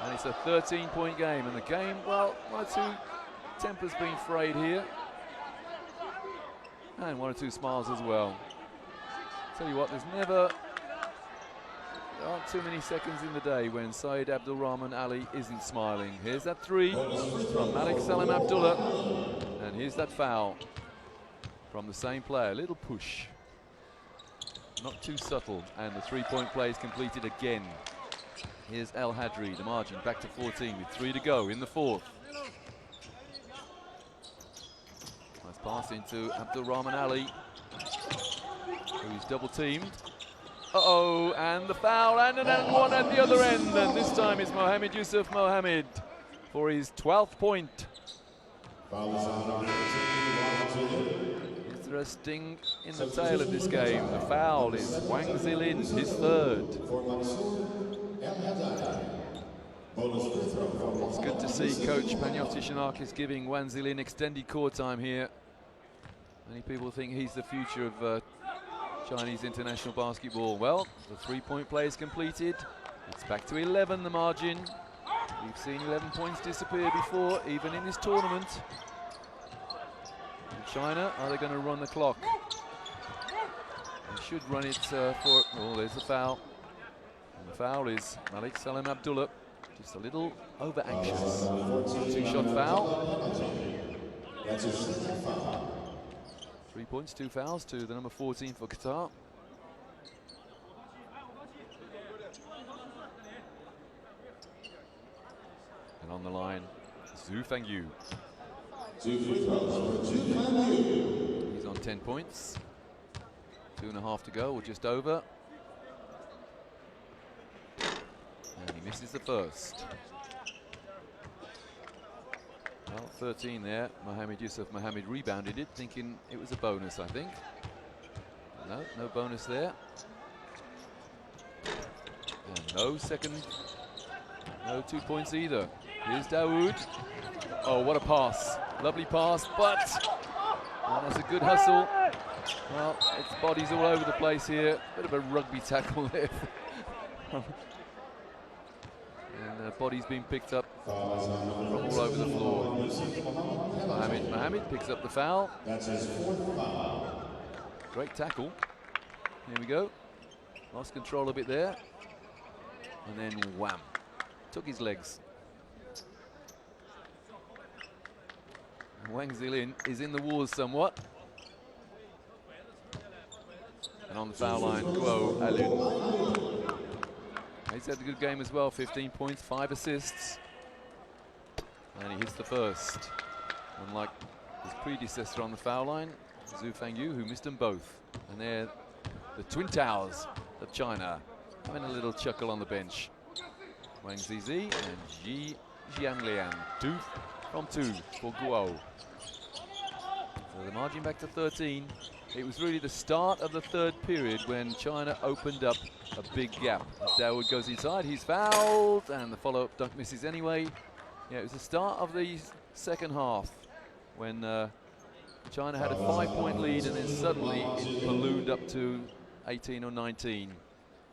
S1: And it's a 13-point game. And the game, well, 1 or 2 tempers being frayed here. And 1 or 2 smiles as well. Tell you what, there aren't too many seconds in the day when Syed Abdul Rahman Ali isn't smiling. Here's that 3 from Malik Salim Abdullah. And here's that foul from the same player. Little push. Not too subtle. And the 3-point play is completed again. Here's El Hadri, the margin back to 14 with 3 to go in the 4th. Nice pass into Abdul Rahman Ali, who's double teamed. Uh-oh, and the foul, and one at the other end. And this time it's Mohammed Yusuf Mohammed for his 12th point. Is there a sting in the tail of this game? The foul is Wang Zilin, his 3rd. It's good to see Coach Panyotis Yannakis giving Wang Zilin extended court time here. Many people think he's the future of Chinese international basketball. Well, the 3-point play is completed. It's back to 11, the margin. We've seen 11 points disappear before, even in this tournament. And China, are they going to run the clock? They should run it for... Oh, there's the foul. And the foul is Malik Salim Abdullah. Just a little over-anxious. 2-shot foul. 3 points, 2 fouls to the number 14 for Qatar. And on the line, Zhu Fangyu. He's on 10 points. 2.5 to go, or just over. And he misses the first. Well, 13 there. Mohammed Yusuf Mohammed rebounded it, thinking it was a bonus, I think. No, no bonus there. And no second, no 2 points either. Here's Dawood. Oh, what a pass. Lovely pass, but that's a good hustle. Well, its body's all over the place here. Bit of a rugby tackle there. And body's being picked up from all over the floor. Mohammed picks up the foul.
S4: That's his 4th foul.
S1: Great tackle. Here we go. Lost control a bit there. And then wham. Took his legs. And Wang Zilin is in the wars somewhat. And on the foul line, Guo Alun. He's had a good game as well, 15 points, 5 assists. And he hits the first. Unlike his predecessor on the foul line, Zhu Fangyu, who missed them both. And they're the Twin Towers of China, having a little chuckle on the bench. Wang Zizi and Ji Jianlian, 2 from 2 for Guo. So the margin back to 13. It was really the start of the third period when China opened up a big gap. As Dawood goes inside, he's fouled, and the follow-up dunk misses anyway. Yeah, it was the start of the second half when China had a 5-point lead, and then suddenly it ballooned up to 18 or 19.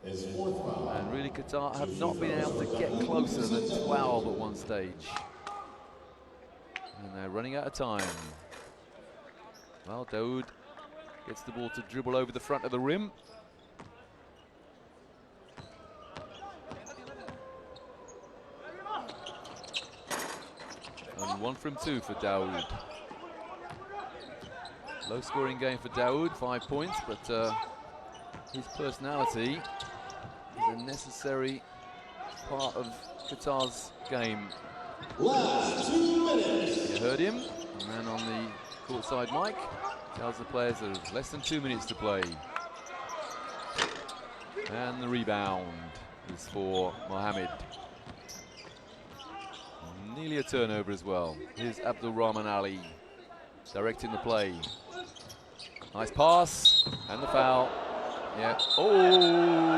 S1: And really Qatar have not been able to get closer than 12 at one stage. And they're running out of time. Well, Dawood gets the ball to dribble over the front of the rim. Only 1 from 2 for Dawood. Low scoring game for Dawood, 5 points, but his personality is a necessary part of Qatar's game.
S4: Last 2 minutes.
S1: You heard him, and then on the courtside mic tells the players there's less than 2 minutes to play. And the rebound is for Mohammed. Nearly a turnover as well. Here's Abdul Rahman Ali directing the play. Nice pass, and the foul. Yeah. Oh!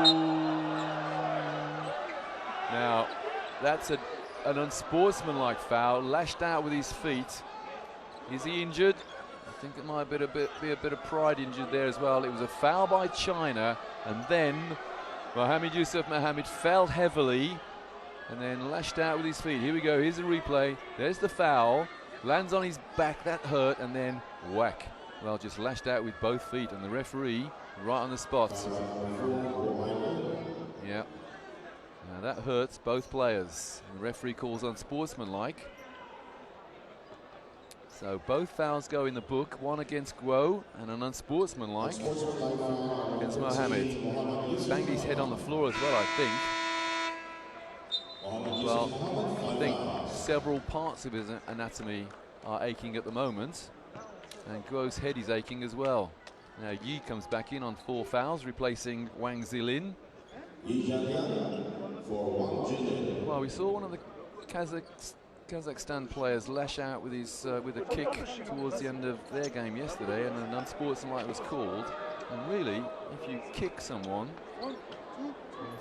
S1: Now, that's an unsportsmanlike foul, lashed out with his feet. Is he injured? I think it might be a bit of pride injured there as well. It was a foul by China, and then Mohammed Yusuf Mohammed fell heavily and then lashed out with his feet. Here we go, here's the replay. There's the foul, lands on his back, that hurt, and then whack. Well, just lashed out with both feet, and the referee right on the spot. Yeah. Now that hurts both players. The referee calls unsportsmanlike. So both fouls go in the book, one against Guo and an unsportsmanlike against Mohammed. He banged his head on the floor as well, I think. Well, I think several parts of his anatomy are aching at the moment, and Guo's head is aching as well. Now Yi comes back in on 4 fouls, replacing Wang Zilin. Well, we saw one of the Kazakhstan players lash out with his with a kick towards the end of their game yesterday, and an unsportsmanlike was called. And really, if you kick someone, I'm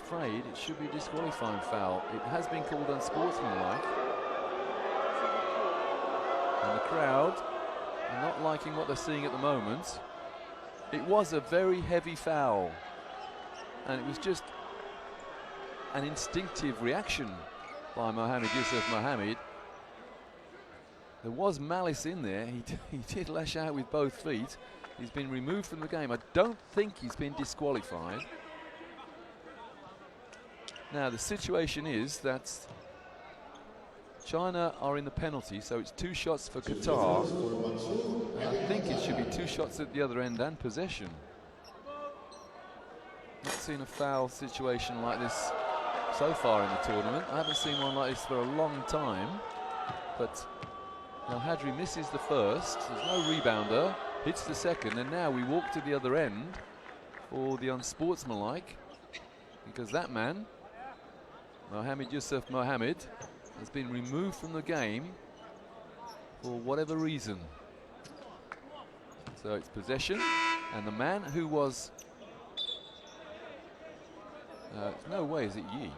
S1: afraid it should be a disqualifying foul. It has been called unsportsmanlike, and the crowd are not liking what they're seeing at the moment. It was a very heavy foul, and it was just an instinctive reaction by Mohammed Yusuf Mohammed. There was malice in there. He did lash out with both feet. He's been removed from the game. I don't think he's been disqualified. Now the situation is that China are in the penalty, so it's 2 shots for Qatar. And I think it should be 2 shots at the other end and possession. Not seen a foul situation like this so far in the tournament. I haven't seen one like this for a long time. But Al Hadri misses the first, there's no rebounder, hits the second, and now we walk to the other end for the unsportsmanlike, because that man, Mohammed Yusuf Mohammed, has been removed from the game for whatever reason. So it's possession, and the man who was no way is it Yi.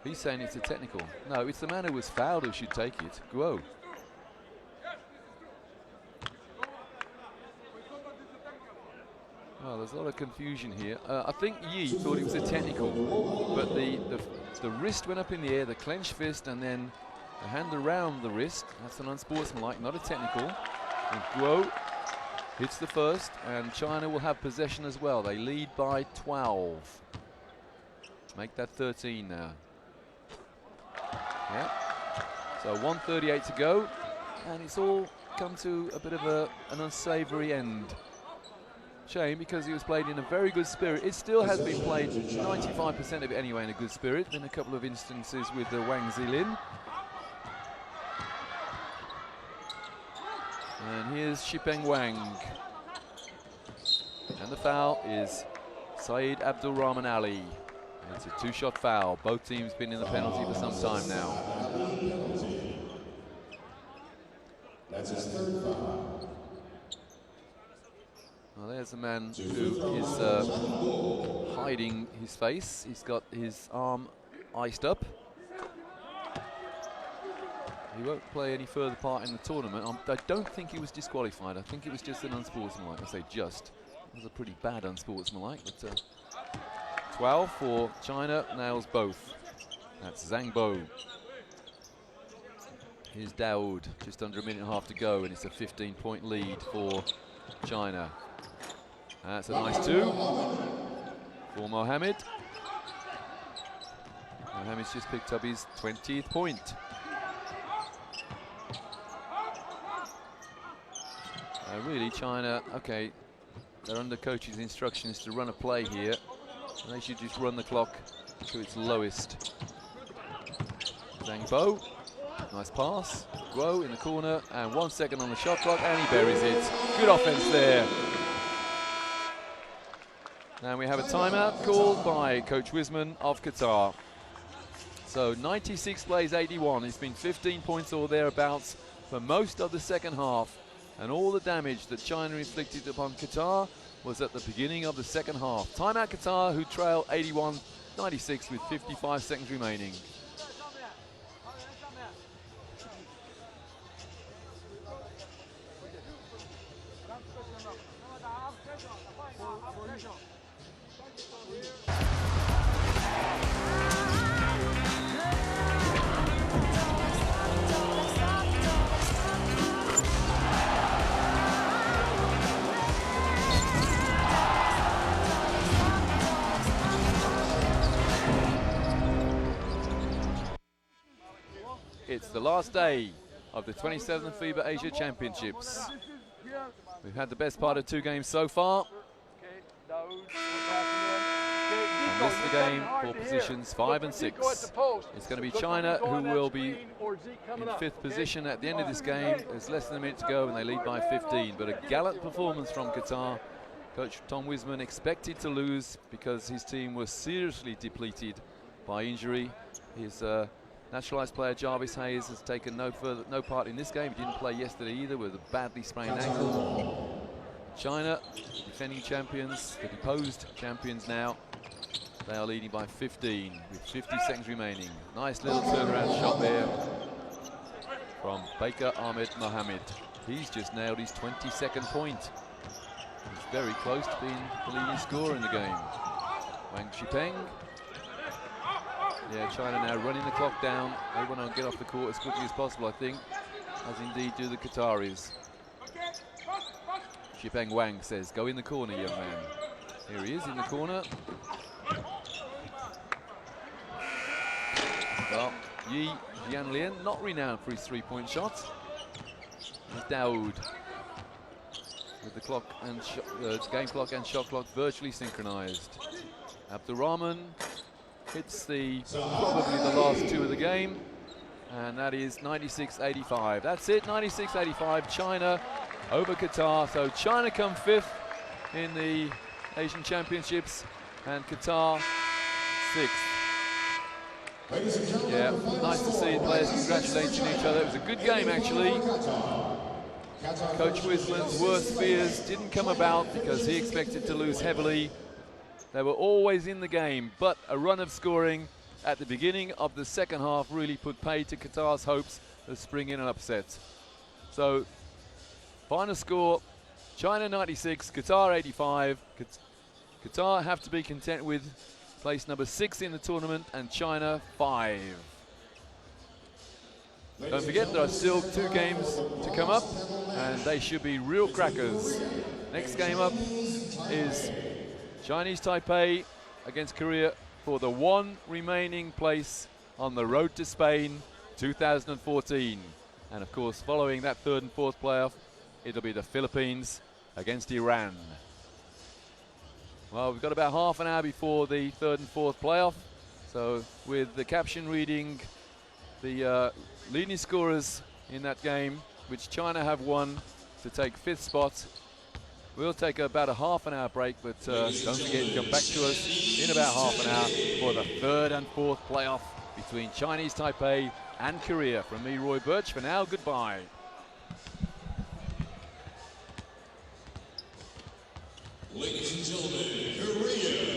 S1: He's saying it's a technical. No, it's the man who was fouled who should take it. Guo. Well, there's a lot of confusion here. I think Yi thought it was a technical, but the wrist went up in the air, the clenched fist, and then the hand around the wrist. That's an unsportsmanlike, not a technical. And Guo hits the first, and China will have possession as well. They lead by 12. Make that 13 now. Yeah. So 1:38 to go, and it's all come to a bit of an unsavoury end. Shame, because he was played in a very good spirit. It still has been played 95% of it anyway in a good spirit. Been a couple of instances with Wang Zilin. And here's Shipeng Wang. And the foul is Saeed Abdul Rahman Ali. It's a 2-shot foul. Both teams been in the penalty for some time now.
S4: That's his 3rd foul.
S1: Well, there's a man who is hiding his face. He's got his arm iced up. He won't play any further part in the tournament. I don't think he was disqualified. I think it was just an unsportsmanlike. I say just. It was a pretty bad unsportsmanlike. But 12 for China, nails both. That's Zhang Bo. Here's Daoud, just under a minute and a half to go, and it's a 15-point lead for China. That's a nice two for Mohammed. Mohammed's just picked up his 20th point. Really, China, okay, they're under coach's instructions to run a play here, and they should just run the clock to its lowest. Zhang Bo, nice pass. Guo in the corner, and 1 second on the shot clock, and he buries it. Good offense there. And we have a timeout called by Coach Wiseman of Qatar. So 96 plays 81. It's been 15 points or thereabouts for most of the second half. And all the damage that China inflicted upon Qatar was at the beginning of the second half. Timeout Qatar, who trail 81-96 with 55 seconds remaining. It's the last day of the 27th FIBA Asia Championships. We've had the best part of 2 games so far. And this is the game for positions 5 and 6. It's going to be China who will be in 5th position at the end of this game. There's less than a minute to go and they lead by 15. But a gallant performance from Qatar. Coach Tom Wiseman expected to lose because his team was seriously depleted by injury. His naturalised player Jarvis Hayes has taken no part in this game. He didn't play yesterday either with a badly sprained ankle. China, defending champions, the deposed champions now. They are leading by 15 with 50 seconds remaining. Nice little turnaround shot there from Baker Ahmed Mohammed. He's just nailed his 22nd point. He's very close to being the leading scorer in the game. Wang Shipeng. Yeah, China now running the clock down. They want to get off the court as quickly as possible, I think, as indeed do the Qataris. Shipeng Wang says, go in the corner, young man. Here he is in the corner. Well, Yi Jianlian, not renowned for his 3-point shot. There's Daoud with the clock and game clock and shot clock virtually synchronized. Abdurrahman hits probably the last 2 of the game, and that is 96-85. That's it, 96-85. China over Qatar. So China come 5th in the Asian Championships, and Qatar 6th. Yeah, nice to see the players congratulating each other. It was a good game, actually. Coach Wiseman's worst fears didn't come about because he expected to lose heavily. They were always in the game, but a run of scoring at the beginning of the second half really put pay to Qatar's hopes of springing an upset. So, final score, China 96, Qatar 85. Qatar have to be content with place number 6 in the tournament, and China 5. Don't forget, there are still 2 games to come up, and they should be real crackers. Next game up is Chinese Taipei against Korea for the 1 remaining place on the road to Spain 2014. And of course, following that 3rd and 4th playoff, it'll be the Philippines against Iran. Well, we've got about half an hour before the 3rd and 4th playoff. So with the caption reading the leading scorers in that game, which China have won to take 5th spot. We'll take about a half an hour break, but don't forget to come back to us in about half an hour for the 3rd and 4th playoff between Chinese Taipei and Korea. From me, Roy Birch, for now, goodbye.
S4: Ladies and gentlemen, Korea.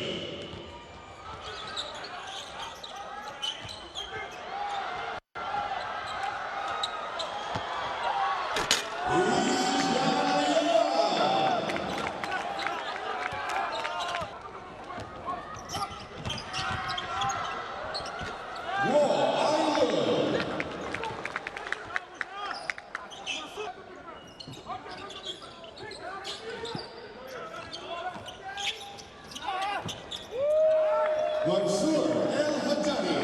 S4: Mansour El Haddadi.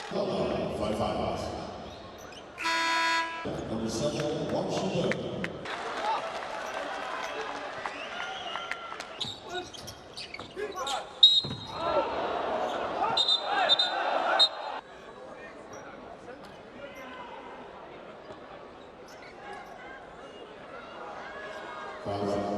S4: Hello, 5-5. Number 7, Wang Shiwen. Foul